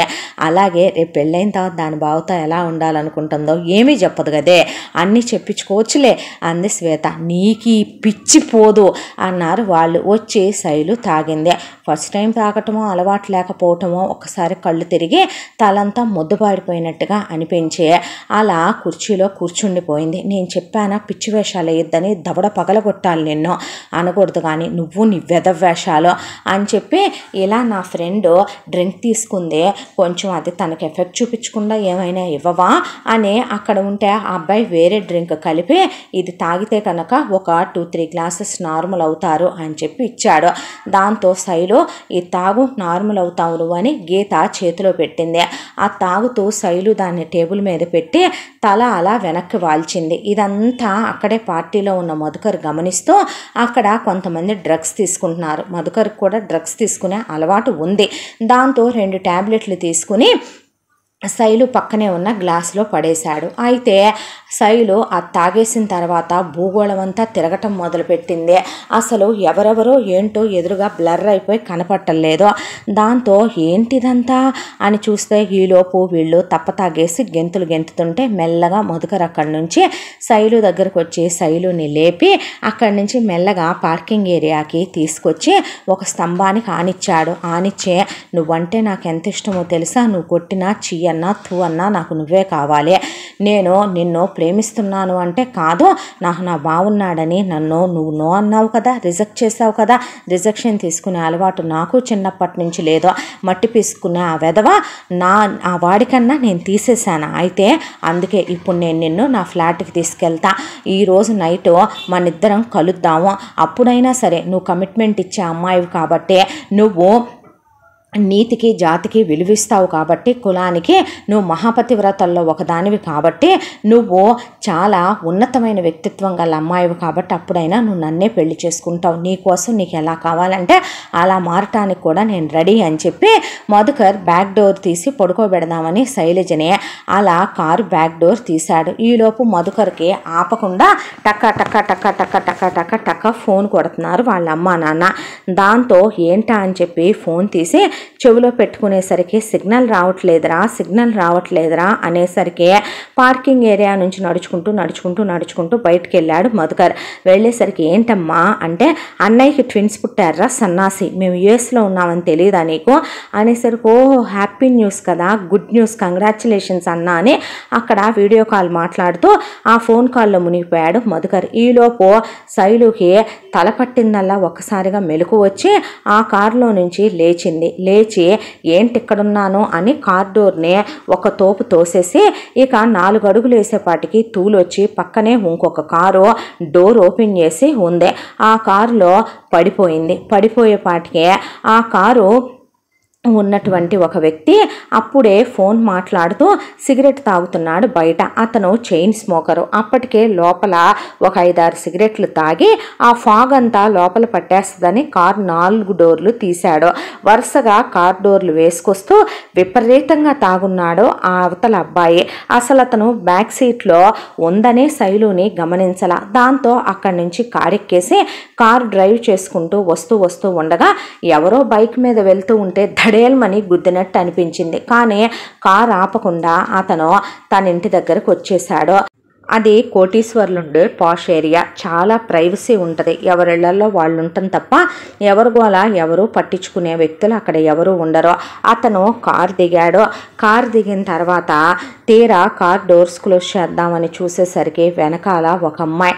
అలాగే రేపు పెళ్ళైన తర్వాత దాని బావతో ఎలా ఉండాలనుకుంటుందో ఏమీ చెప్పదు కదే, అన్నీ చెప్పించుకోవచ్చులే అంది శ్వేత. నీకు పిచ్చి పోదు అన్నారు వాళ్ళు. వచ్చి శైలు తాగిందే. ఫస్ట్ టైం తాగటమో అలవాటు లేకపోవటమో ఒకసారి కళ్ళు తిరిగి తలంతా ముద్దుబారిపోయినట్టుగా అనిపించే అలా కుర్చీలో కూర్చుండిపోయింది. నేను చెప్పానా పిచ్చి వేషాలు వేయొద్దని, దవడ పగలగొట్టాలి నిన్ను అనకూడదు కానీ నువ్వు నీ వెధవేషాలు అని చెప్పి ఇలా నా ఫ్రెండ్ డ్రింక్ తీసుకుంది, కొంచెం అది తనకు ఎఫెక్ట్ చూపించకుండా ఏమైనా ఇవ్వవా అని అక్కడ ఉంటే ఆ అబ్బాయి వేరే డ్రింక్ కలిపి ఇది తాగితే కనుక ఒక 2-3 గ్లాసెస్ నార్మల్ అవుతారు అని చెప్పి ఇచ్చాడు. దాంతో శైలు ఈ తాగు నార్మల్ అవుతావు నువ్వు అని గీత చేతిలో పెట్టింది. ఆ తాగుతూ శైలు దాన్ని టేబుల్ మీద పెట్టి తల అలా వెనక్కి వాల్చింది. ఇదంతా అక్కడే పార్టీలో ఉన్న మధుకర్ గమనిస్తూ అక్కడ కొంతమంది డ్రగ్స్ తీసుకుంటున్నారు. మధుకర్కి కూడా డ్రగ్స్ తీసుకునే అలవాటు ఉంది. దాంతో 2 ట్యాబ్లెట్లు తీసుకుని శైలు పక్కనే ఉన్న గ్లాసులో పడేశాడు. అయితే శైలు అది తాగేసిన తర్వాత భూగోళం అంతా తిరగటం మొదలుపెట్టింది. అసలు ఎవరెవరో ఏంటో ఎదురుగా బ్లర్ అయిపోయి కనపట్టలేదు. దాంతో ఏంటిదంతా అని చూస్తే ఈలోపు వీళ్ళు తప్ప తాగేసి గెంతుతుంటే మెల్లగా మధుకర్ అక్కడి నుంచి శైలు దగ్గరకు వచ్చి శైలుని లేపి అక్కడి నుంచి మెల్లగా పార్కింగ్ ఏరియాకి తీసుకొచ్చి ఒక స్తంభానికి ఆనిచ్చాడు. ఆనిచ్చే నువ్వంటే నాకు ఎంత ఇష్టమో తెలుసా, నువ్వు కొట్టినా అన్నా తూ అన్నా నాకు నువ్వే కావాలి, నేను నిన్ను ప్రేమిస్తున్నాను అంటే కాదు, నాకు నా బావున్నాడని నన్ను నువ్వు నో అన్నావు కదా, రిజెక్ట్ చేసావు కదా, రిజెక్షన్ తీసుకునే అలవాటు నాకు చిన్నప్పటి నుంచి లేదో, మట్టి పీసుకునే ఆ వెధవ ఆ వాడికన్నా నేను తీసేశాను. అయితే అందుకే ఇప్పుడు నేను నిన్ను నా ఫ్లాట్కి తీసుకెళ్తా, ఈరోజు నైట్ మనిద్దరం కలుద్దాము, అప్పుడైనా సరే నువ్వు కమిట్మెంట్ ఇచ్చే అమ్మాయివి కాబట్టి, నువ్వు నీతికి జాతికి విలువిస్తావు కాబట్టి, కులానికి నువ్వు మహాపతివ్రతల్లో ఒకదానివి కాబట్టి, నువ్వు చాలా ఉన్నతమైన వ్యక్తిత్వం గల అమ్మాయివి కాబట్టి అప్పుడైనా నువ్వు నన్నే పెళ్లి చేసుకుంటావు, నీకోసం నీకు ఎలా కావాలంటే అలా మారటానికి కూడా నేను రెడీ అని చెప్పి మధుకర్ బ్యాక్ డోర్ తీసి పడుకోబెడదామని శైలజని అలా కారు బ్యాక్ డోర్ తీశాడు. ఈలోపు మధుకర్కి ఆపకుండా టక్క టక్క టక్క టక్క టక్క టక్క టక్క ఫోన్ కొడుతున్నారు వాళ్ళ అమ్మ నాన్న. దాంతో ఏంటా అని చెప్పి ఫోన్ తీసి చెవిలో పెట్టుకునేసరికి సిగ్నల్ రావట్లేదురా అనేసరికి పార్కింగ్ ఏరియా నుంచి నడుచుకుంటూ బయటికి వెళ్ళాడు మధుకర్. వెళ్ళేసరికి ఏంటమ్మా అంటే, అన్నయ్యకి ట్విన్స్ పుట్టారా సన్నాసి, మేము యుఎస్లో ఉన్నామని తెలియదా నీకు అనేసరికి, ఓ హ్యాపీ న్యూస్ కదా, గుడ్ న్యూస్, కంగ్రాచులేషన్స్ అన్నా అని అక్కడ వీడియో కాల్ మాట్లాడుతూ ఆ ఫోన్ కాల్లో మునిగిపోయాడు మధుకర్. ఈలోపు శైలుకి తల పట్టిందల్లా ఒక్కసారిగా మెలకు వచ్చి ఆ కారులో నుంచి లేచి ఏంటి ఇక్కడున్నాను అని కార్ డోర్ని ఒక తోపు తోసేసి ఇక 4 అడుగులు వేసేపాటికి తూలొచ్చి పక్కనే ఇంకొక కారు డోర్ ఓపెన్ చేసి ఉంది. ఆ కారులో పడిపోయేపాటికే ఆ కారు ఉన్నటువంటి ఒక వ్యక్తి అప్పుడే ఫోన్ మాట్లాడుతూ సిగరెట్ తాగుతున్నాడు బయట. అతను చైన్ స్మోకరు. అప్పటికే లోపల ఒక 5-6 సిగరెట్లు తాగి ఆ ఫాగ్ అంతా లోపల పట్టేస్తుందని కారు 4 డోర్లు తీశాడు. వరుసగా కార్ డోర్లు వేసుకొస్తూ విపరీతంగా తాగున్నాడు ఆ అవతల అబ్బాయి. అసలు అతను బ్యాక్ సీట్లో ఉందనే శైలుని గమనించాల. దాంతో అక్కడి నుంచి కారెక్కేసి కారు డ్రైవ్ చేసుకుంటూ వస్తూ ఉండగా ఎవరో బైక్ మీద వెళ్తూ ఉంటే ధడేల్మని గుద్దినట్టు అనిపించింది. కానీ కారు ఆపకుండా అతను తన ఇంటి దగ్గరకు వచ్చేసాడు. అది కోటీశ్వర్లుండే పాష్ ఏరియా, చాలా ప్రైవసీ ఉంటుంది, ఎవరిళ్లలో వాళ్ళు ఉంటాం తప్ప ఎవరు పట్టించుకునే వ్యక్తులు అక్కడ ఎవరు ఉండరు. అతను కారు దిగాడు. కారు దిగిన తర్వాత తీరా కార్ డోర్స్ క్లోజ్ చేద్దామని చూసేసరికి వెనకాల ఒక అమ్మాయి.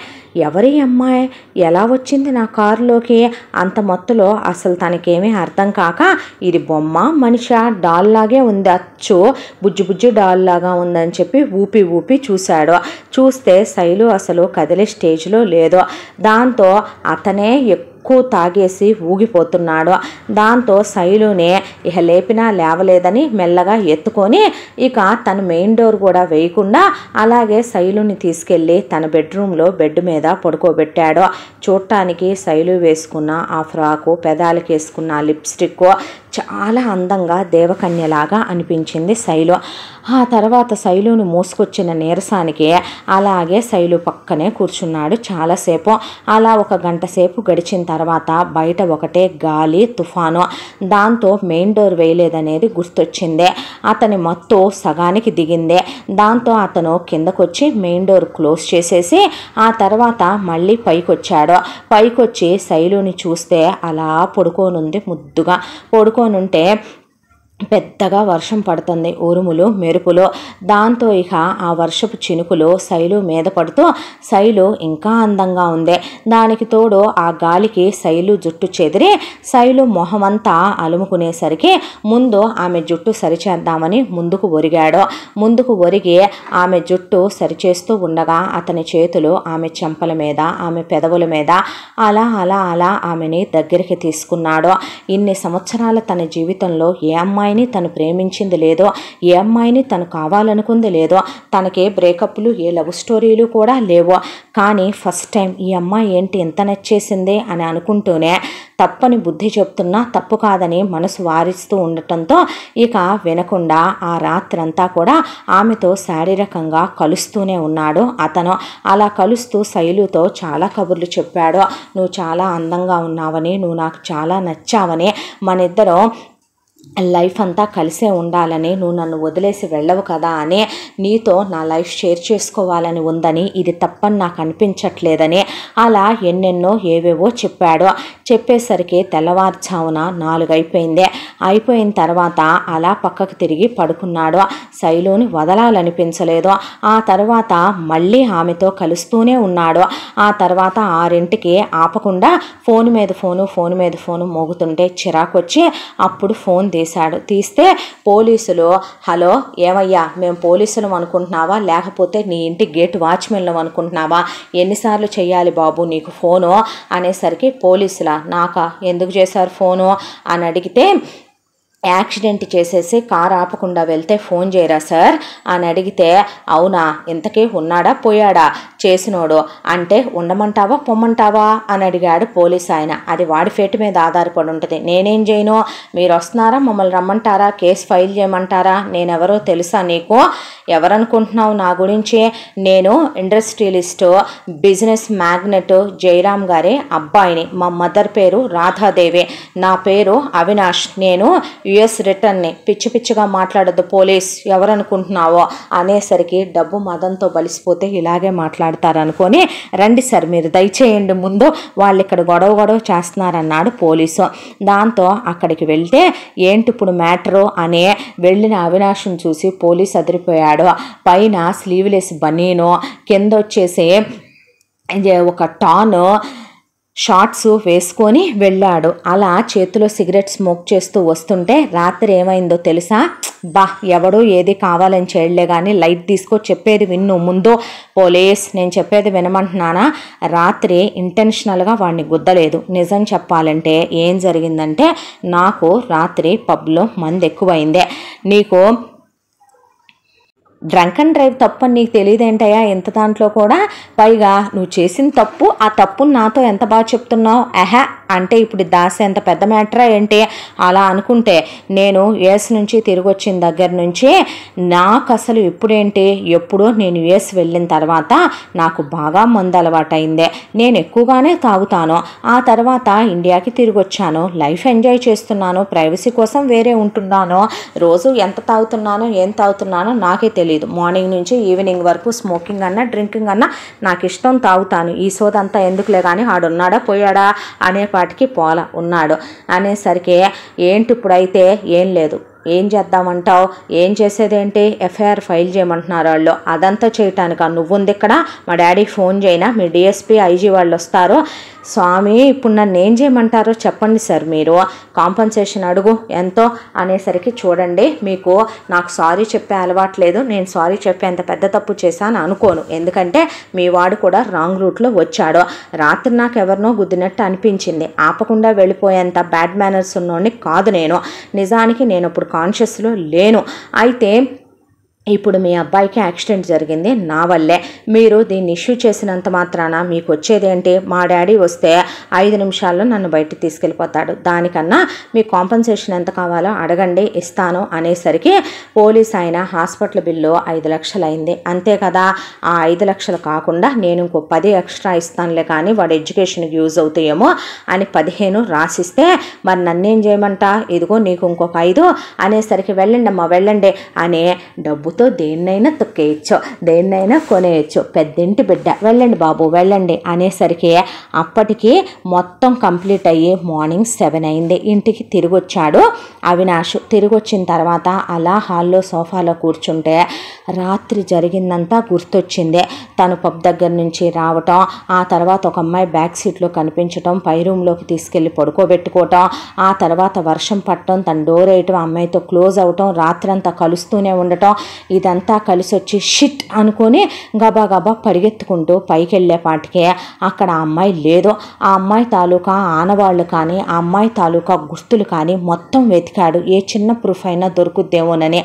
ఎవరి అమ్మాయి, ఎలా వచ్చింది నా కారులోకి అంత మత్తులో అసలు తనకేమీ అర్థం కాక, ఇది బొమ్మ మనిషా, డాల్ లాగే ఉంది, అచ్చు బుజ్జి డాల్ లాగా ఉందని చెప్పి ఊపి చూశాడు. చూస్తే శైలు అసలు కదిలే స్టేజ్లో లేదు. దాంతో అతనే ఎక్కువ తాగేసి ఊగిపోతున్నాడు. దాంతో శైలుని ఇక లేపినా లేవలేదని మెల్లగా ఎత్తుకొని ఇక తన మెయిన్ డోర్ కూడా వేయకుండా అలాగే శైలుని తీసుకెళ్ళి తన బెడ్రూమ్లో బెడ్ మీద పడుకోబెట్టాడు. చూడటానికి శైలు వేసుకున్న ఆ ఫ్రాకు, పెదాలకు వేసుకున్న లిప్స్టిక్ చాలా అందంగా దేవకన్యలాగా అనిపించింది శైలు. ఆ తర్వాత శైలుని మోసుకొచ్చిన నీరసానికి అలాగే శైలు పక్కనే కూర్చున్నాడు చాలాసేపు. అలా 1 గంట సేపు గడిచిన తర్వాత బయట ఒకటే గాలి తుఫాను. దాంతో మెయిన్ డోర్ వేయలేదనేది గుర్తొచ్చింది. అతని మత్తు సగానికి దిగింది. దాంతో అతను కిందకొచ్చి మెయిన్ డోర్ క్లోజ్ చేసేసి ఆ తర్వాత మళ్ళీ పైకొచ్చాడు. పైకొచ్చి శైలుని చూస్తే అలా పడుకోనుంది ముద్దుగా. పడుకోనుంటే పెద్దగా వర్షం పడుతుంది, ఉరుములు మెరుపులు. దాంతో ఇక ఆ వర్షపు చినుకులు శైలు మీద పడుతూ శైలు ఇంకా అందంగా ఉంది. దానికి తోడు ఆ గాలికి శైలు జుట్టు చెదిరి శైలు మొహమంతా అలుముకునేసరికి ముందు ఆమె జుట్టు సరిచేద్దామని ముందుకు ఒరిగి ఆమె జుట్టు సరిచేస్తూ ఉండగా అతని చేతులు ఆమె చెంపల మీద, ఆమె పెదవుల మీద అలా ఆమెని దగ్గరికి తీసుకున్నాడు. ఇన్ని సంవత్సరాల తన జీవితంలో ఏ అమ్మాయిని తను ప్రేమించింది లేదో, ఏ అమ్మాయిని తను కావాలనుకుంది లేదో, తనకే బ్రేకప్లు, ఏ లవ్ స్టోరీలు కూడా లేవు. కానీ ఫస్ట్ టైం ఈ అమ్మాయి ఏంటి ఎంత నచ్చేసింది అని అనుకుంటూనే తప్పని బుద్ధి చెప్తున్నా తప్పు కాదని మనసు వారిస్తూ ఉండటంతో ఇక వినకుండా ఆ రాత్రంతా కూడా ఆమెతో శారీరకంగా కలుస్తూనే ఉన్నాడు అతను. అలా కలుస్తూ శైలుతో చాలా కబుర్లు చెప్పాడు. నువ్వు చాలా అందంగా ఉన్నావని, నువ్వు నాకు చాలా నచ్చావని, మనిద్దరం లైఫ్ అంతా కలిసే ఉండాలని, నువ్వు నన్ను వదిలేసి వెళ్ళవు కదా అని, నీతో నా లైఫ్ షేర్ చేసుకోవాలని ఉందని, ఇది తప్పని నాకు అనిపించట్లేదని అలా ఎన్నెన్నో ఏవేవో చెప్పాడు. చెప్పేసరికి తెల్లవారుజామున 4 అయిపోయింది. అయిపోయిన తర్వాత అలా పక్కకు తిరిగి పడుకున్నాడు. శైలుని వదలాలనిపించలేదు. ఆ తర్వాత మళ్ళీ ఆమెతో కలుస్తూనే ఉన్నాడు. ఆ తర్వాత 6ంటికి ఆపకుండా ఫోన్ మీద ఫోను మోగుతుంటే చిరాకొచ్చి అప్పుడు ఫోన్ తీస్తే పోలీసులు, హలో ఏమయ్యా, మేము పోలీసులం అనుకుంటున్నావా లేకపోతే నీ ఇంటి గేట్ వాచ్మెన్లం అనుకుంటున్నావా, ఎన్నిసార్లు చెయ్యాలి బాబు నీకు ఫోను అనేసరికి పోలీసులా, నాకా, ఎందుకు చేశారు ఫోను అని అడిగితే, యాక్సిడెంట్ చేసేసి కారు ఆపకుండా వెళ్తే ఫోన్ చేయరా సార్ అని అడిగితే, అవునా, ఇంతకీ ఉన్నాడా పోయాడా చేసినోడు అంటే ఉండమంటావా పొమ్మంటావా అని అడిగాడు పోలీస్ ఆయన. అది వాడి ఫేటు మీద ఆధారపడి ఉంటుంది, నేనేం చేయను, మీరు వస్తున్నారా, మమ్మల్ని రమ్మంటారా, కేసు ఫైల్ చేయమంటారా, నేనెవరో తెలుసా నీకు, ఎవరనుకుంటున్నావు నా గురించి, నేను ఇండస్ట్రియలిస్టు, బిజినెస్ మ్యాగ్నెట్ జయరామ్ గారి అబ్బాయిని, మా మదర్ పేరు రాధాదేవి, నా పేరు అవినాష్, నేను యుఎస్ రిటర్న్ని, పిచ్చి పిచ్చిగా మాట్లాడద్దు పోలీస్, ఎవరనుకుంటున్నావో అనేసరికి డబ్బు మదంతో బలిసిపోతే ఇలాగే మాట్లాడతారనుకొని, రండి సార్ మీరు దయచేయండి ముందు, వాళ్ళు ఇక్కడ గొడవ చేస్తున్నారన్నాడు పోలీసు. దాంతో అక్కడికి వెళ్తే ఏంటి ఇప్పుడు మ్యాటరు అనే వెళ్ళిన అవినాష్ని చూసి పోలీస్ అదిరిపోయాడు. పైన స్లీవ్లెస్ బనీను, కింద వచ్చేసి ఒక టాను షార్ట్స్ వేసుకొని వెళ్ళాడు. అలా చేతిలో సిగరెట్ స్మోక్ చేస్తూ వస్తుంటే రాత్రి ఏమైందో తెలుసా? ఎవడో ఏది కావాలని చేయలే కానీ లైట్ తీసుకో, చెప్పేది విన్ను ముందు. పోలీస్, నేను చెప్పేది వినమంటున్నానా? రాత్రి ఇంటెన్షనల్గా వాడిని గుద్దలేదు. నిజం చెప్పాలంటే ఏం జరిగిందంటే, నాకు రాత్రి పబ్లో మందు ఎక్కువైందే. నీకు డ్రంక్ అండ్ డ్రైవ్ తప్పు అని నీకు తెలియదేంటయ్యా ఇంత దాంట్లో కూడా? పైగా నువ్వు చేసిన తప్పు, ఆ తప్పును నాతో ఎంత బాగా చెప్తున్నావు. అంటే ఇప్పుడు దాసి ఎంత పెద్ద మ్యాటరా ఏంటి? అలా అనుకుంటే నేను యుఎస్ నుంచి తిరిగి వచ్చిన దగ్గర నుంచి నాకు అసలు ఇప్పుడేంటి, ఎప్పుడో నేను యుఎస్ వెళ్ళిన తర్వాత నాకు బాగా మందు అలవాటైందే. నేను ఎక్కువగానే తాగుతాను. ఆ తర్వాత ఇండియాకి తిరిగి వచ్చాను, లైఫ్ ఎంజాయ్ చేస్తున్నాను, ప్రైవసీ కోసం వేరే ఉంటున్నాను. రోజు ఎంత తాగుతున్నానో ఏం తాగుతున్నానో నాకే తెలియదు. మార్నింగ్ నుంచి ఈవినింగ్ వరకు స్మోకింగ్ అన్నా డ్రింకింగ్ అన్నా నాకు ఇష్టం, తాగుతాను. ఈ సోదంతా ఎందుకులే కానీ ఆడున్నాడా పోయాడా అనేపాటికి పోలా ఉన్నాడు అనేసరికి ఏంటి ఇప్పుడైతే ఏం లేదు, ఏం చేద్దామంటావు? ఏం చేసేదేంటి? ఎఫ్ఐఆర్ ఫైల్ చేయమంటున్నారు వాళ్ళు. అదంతా చేయటానిక నువ్వుంది ఇక్కడ? మా డాడీకి ఫోన్ చేయనా? మీ డిఎస్పీ ఐజీ వాళ్ళు వస్తారు. స్వామి ఇప్పుడు నన్ను ఏం చేయమంటారో చెప్పండి సార్, మీరు కాంపన్సేషన్ అడుగు ఎంతో అనేసరికి, చూడండి మీకు నాకు సారీ చెప్పే అలవాట్లేదు, నేను సారీ చెప్పేంత పెద్ద తప్పు చేశాను అనుకోను, ఎందుకంటే మీ వాడు కూడా రాంగ్ రూట్లో వచ్చాడు. రాత్రి నాకు ఎవరినో గుద్దినట్టు అనిపించింది, ఆపకుండా వెళ్ళిపోయేంత బ్యాడ్ మేనర్స్ ఉన్నోడిని కాదు నేను. నిజానికి నేను ఇప్పుడు కాన్షియస్లో లేను. అయితే ఇప్పుడు మీ అబ్బాయికి యాక్సిడెంట్ జరిగింది నా వల్లే. మీరు దీన్ని ఇష్యూ చేసినంత మాత్రాన మీకు వచ్చేదేంటి? మా డాడీ వస్తే 5 నిమిషాల్లో నన్ను బయటికి తీసుకెళ్ళిపోతాడు. దానికన్నా మీ కాంపన్సేషన్ ఎంత కావాలో అడగండి, ఇస్తాను అనేసరికి పోలీస్ ఆయన హాస్పిటల్ బిల్లు 5 లక్షలు అయింది. అంతే కదా, ఆ 5 లక్షలు కాకుండా నేను ఇంకో 10 ఎక్స్ట్రా ఇస్తానులే కానీ వాడు ఎడ్యుకేషన్కి యూజ్ అవుతాయేమో అని 15 రాసిస్తే, మరి నన్నేం చేయమంట? ఇదిగో నీకు ఇంకొక 5 అనేసరికి వెళ్ళండి అమ్మా వెళ్ళండి అనే డబ్బుతో దేన్నైనా తొక్కేయచ్చు, దేన్నైనా కొనేయచ్చు, పెద్దింటి బిడ్డ, వెళ్ళండి బాబు వెళ్ళండి అనేసరికి అప్పటికి మొత్తం కంప్లీట్ అయ్యి మార్నింగ్ 7 అయింది. ఇంటికి తిరిగి వచ్చాడు అవినాష్. తిరిగి వచ్చిన తర్వాత అలా హాల్లో సోఫాలో కూర్చుంటే రాత్రి జరిగిందంతా గుర్తొచ్చింది. తను పబ్ దగ్గర నుంచి రావటం, ఆ తర్వాత ఒక అమ్మాయి బ్యాక్ సీట్లో కనిపించటం, పై రూమ్లోకి తీసుకెళ్ళి పడుకోబెట్టుకోవటం, ఆ తర్వాత వర్షం పట్టడం, తన డోర్ వేయటం, అమ్మాయితో క్లోజ్ అవటం, రాత్రంతా కలుస్తూనే ఉండటం, ఇదంతా కలిసి వచ్చి షిట్ అనుకొని గబా పరిగెత్తుకుంటూ పైకి వెళ్ళేపాటికే అక్కడ ఆ అమ్మాయి లేదు. ఆ అమ్మాయి తాలూకా ఆనవాళ్ళు కానీ ఆ అమ్మాయి తాలూకా గుర్తులు కానీ మొత్తం వెతికాడు, ఏ చిన్న ప్రూఫ్ అయినా దొరుకుద్దేమోనని.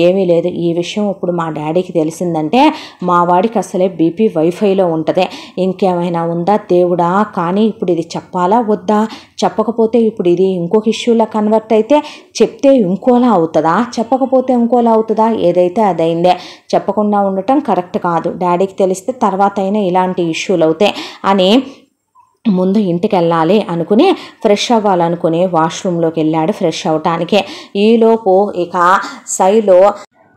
ఏమీ లేదు. ఈ విషయం ఇప్పుడు మా డాడీకి తెలిసిందంటే మా వాడికి అసలే బీపీ వైఫైలో ఉంటుంది. ఇంకేమైనా ఉందా దేవుడా? కానీ ఇప్పుడు ఇది చెప్పాలా వద్దా? చెప్పకపోతే ఇప్పుడు ఇది ఇంకొక ఇష్యూలా కన్వర్ట్ అయితే, చెప్తే ఇంకోలా అవుతుందా, చెప్పకపోతే ఇంకోలా అవుతుందా? ఏదైతే అదైందే. చెప్పకుండా ఉండటం కరెక్ట్ కాదు. డాడీకి తెలిస్తే తర్వాత అయినా ఇలాంటి ఇష్యూలు అవుతాయి అని ముందు ఇంటికి వెళ్ళాలి అనుకుని ఫ్రెష్ అవ్వాలనుకుని వాష్రూమ్లోకి వెళ్ళాడు ఫ్రెష్ అవటానికి. ఈలోపు ఇక సైలో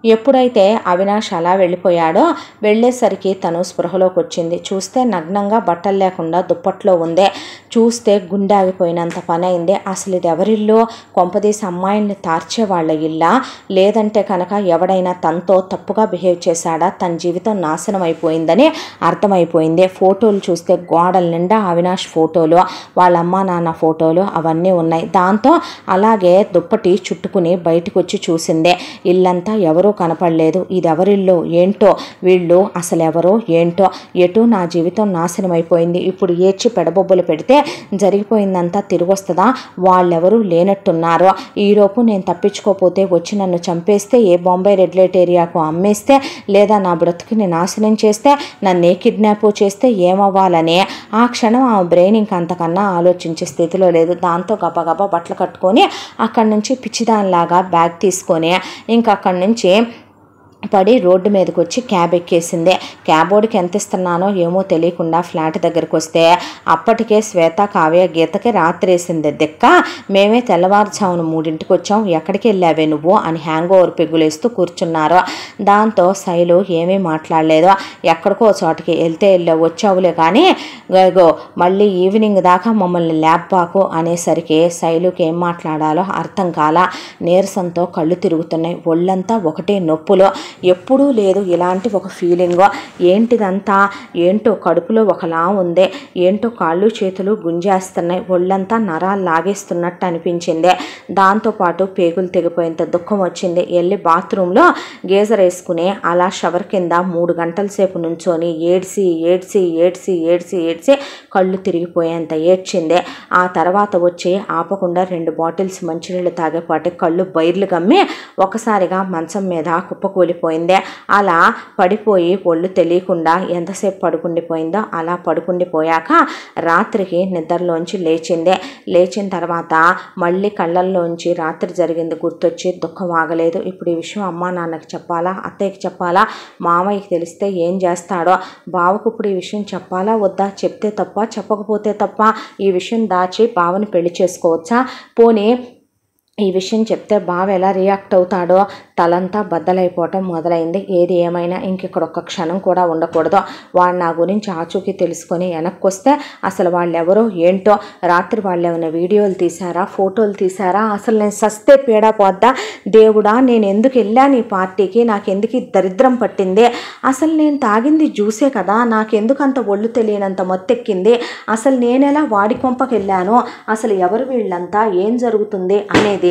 ఎప్పుడైతే అవినాష్ అలా వెళ్ళిపోయాడో వెళ్ళేసరికి తను స్పృహలోకి వచ్చింది. చూస్తే నగ్నంగా బట్టలు లేకుండా దుప్పట్లో ఉందే. చూస్తే గుండె ఆగిపోయినంత పని అయింది. అసలు ఇది ఎవరిల్లో? కొంపదీసి అమ్మాయిల్ని తార్చే వాళ్ళ ఇల్లా? లేదంటే కనుక ఎవడైనా తనతో తప్పుగా బిహేవ్ చేశాడా? తన జీవితం నాశనం అయిపోయిందని అర్థమైపోయింది. ఫోటోలు చూస్తే గోడల నిండా అవినాష్ ఫోటోలు, వాళ్ళ అమ్మ నాన్న ఫోటోలు అవన్నీ ఉన్నాయి. దాంతో అలాగే దుప్పటి చుట్టుకుని బయటకు వచ్చి చూసిందే. ఇల్లంతా ఎవరో కనపడలేదు. ఇది ఎవరిల్లో ఏంటో, వీళ్ళు అసలు ఎవరో ఏంటో, ఎటు నా జీవితం నాశనం అయిపోయింది. ఇప్పుడు ఏడ్చి పెడబొబ్బలు పెడితే జరిగిపోయిందంతా తిరిగి వస్తుందా? వాళ్ళెవరూ లేనట్టున్నారో. ఈలోపు నేను తప్పించుకోపోతే వచ్చి నన్ను చంపేస్తే, ఏ బాంబే రెడ్ లైట్ ఏరియాకు అమ్మేస్తే, లేదా నా బ్రతుకుని నాశనం చేస్తే, నన్ను ఏ కిడ్నాప్ చేస్తే ఏమవ్వాలని ఆ క్షణం ఆ బ్రెయిన్ ఇంకంతకన్నా ఆలోచించే స్థితిలో లేదు. దాంతో గబగబా బట్టలు కట్టుకొని అక్కడి నుంచి పిచ్చిదానిలాగా బ్యాగ్ తీసుకొని ఇంక అక్కడి నుంచి పడి రోడ్డు మీదకి వచ్చి క్యాబ్ ఎక్కేసింది. క్యాబోడికి ఎంత ఇస్తున్నానో ఏమో తెలియకుండా ఫ్లాట్ దగ్గరికి వస్తే అప్పటికే శ్వేత, కావ్య, గీతకి రాత్రి వేసింది దిక్క. మేమే తెల్లవారుజామున 3ంటికి వచ్చాం, ఎక్కడికి వెళ్ళావే నువ్వు అని హ్యాంగ్ ఓవర్ పెగ్గులేస్తూ కూర్చున్నారు. దాంతో శైలు ఏమీ మాట్లాడలేదు. ఎక్కడికో చోటకి వెళ్తే వెళ్ళావు, వచ్చావులే కానీ మళ్ళీ ఈవినింగ్ దాకా మమ్మల్ని ల్యాబ్ బాకు అనేసరికి శైలుకి ఏం మాట్లాడాలో అర్థం కాల. నీరసంతో కళ్ళు తిరుగుతున్నాయి, ఒళ్ళంతా ఒకటే నొప్పులు. ఎప్పుడూ లేదు ఇలాంటి ఒక ఫీలింగ్. ఏంటిదంతా, ఏంటో కడుపులో ఒకలా ఉంది, ఏంటో కాళ్ళు చేతులు గుంజేస్తున్నాయి, ఒళ్ళంతా నరాలు లాగేస్తున్నట్టు అనిపించింది. దాంతోపాటు పేగులు తెగిపోయేంత దుఃఖం వచ్చింది. వెళ్ళి బాత్రూంలో గీజర్ వేసుకుని అలా షవర్ కింద 3 గంటల సేపు నుంచొని ఏడ్చి ఏడ్చి ఏడ్చి ఏడ్చి ఏడ్చి కళ్ళు తిరిగిపోయేంత ఏడ్చింది. ఆ తర్వాత వచ్చి ఆపకుండా 2 బాటిల్స్ మంచినీళ్ళు తాగేపాటి కళ్ళు బైర్లు గమ్మి ఒకసారిగా మంచం మీద కుప్పకూలిపోయింది. అలా పడిపోయి ఒళ్ళు తెలియకుండా ఎంతసేపు పడుకుండిపోయిందో అలా పడుకుండిపోయాక రాత్రికి నిద్రలోంచి లేచింది. లేచిన తర్వాత మళ్ళీ కళ్ళల్లోంచి రాత్రి జరిగింది గుర్తొచ్చి దుఃఖం ఆగలేదు. ఇప్పుడు ఈ విషయం అమ్మా నాన్నకి చెప్పాలా, అత్తయ్యకి చెప్పాలా, మామయ్యకి తెలిస్తే ఏం చేస్తాడో, బావకు ఇప్పుడు ఈ విషయం చెప్పాలా వద్దా, చెప్తే తప్ప చెప్పకపోతే తప్ప ఈ విషయం దాచి బావని పెళ్లి చేసుకోవచ్చా, పోనీ ఈ విషయం చెప్తే బావ ఎలా రియాక్ట్ అవుతాడో తలంతా బద్దలైపోవటం మొదలైంది. ఏది ఏమైనా ఇంకిక్కడ ఒక్క క్షణం కూడా ఉండకూడదు. వాడు నా గురించి ఆచూకీ తెలుసుకొని వెనక్కి వస్తే అసలు వాళ్ళెవరో ఏంటో, రాత్రి వాళ్ళు ఏమైనా వీడియోలు తీశారా, ఫోటోలు తీశారా, అసలు నేను సస్తే పీడా పోద్దా, దేవుడా నేను ఎందుకు వెళ్ళాను ఈ పార్టీకి, నాకెందుకు ఈ దరిద్రం పట్టింది, అసలు నేను తాగింది జ్యూసే కదా, నాకెందుకు అంత ఒళ్ళు తెలియనంత మొత్తెక్కింది, అసలు నేనెలా వాడి కొంపకి వెళ్ళాను, అసలు ఎవరు వీళ్ళంతా, ఏం జరుగుతుంది అనేది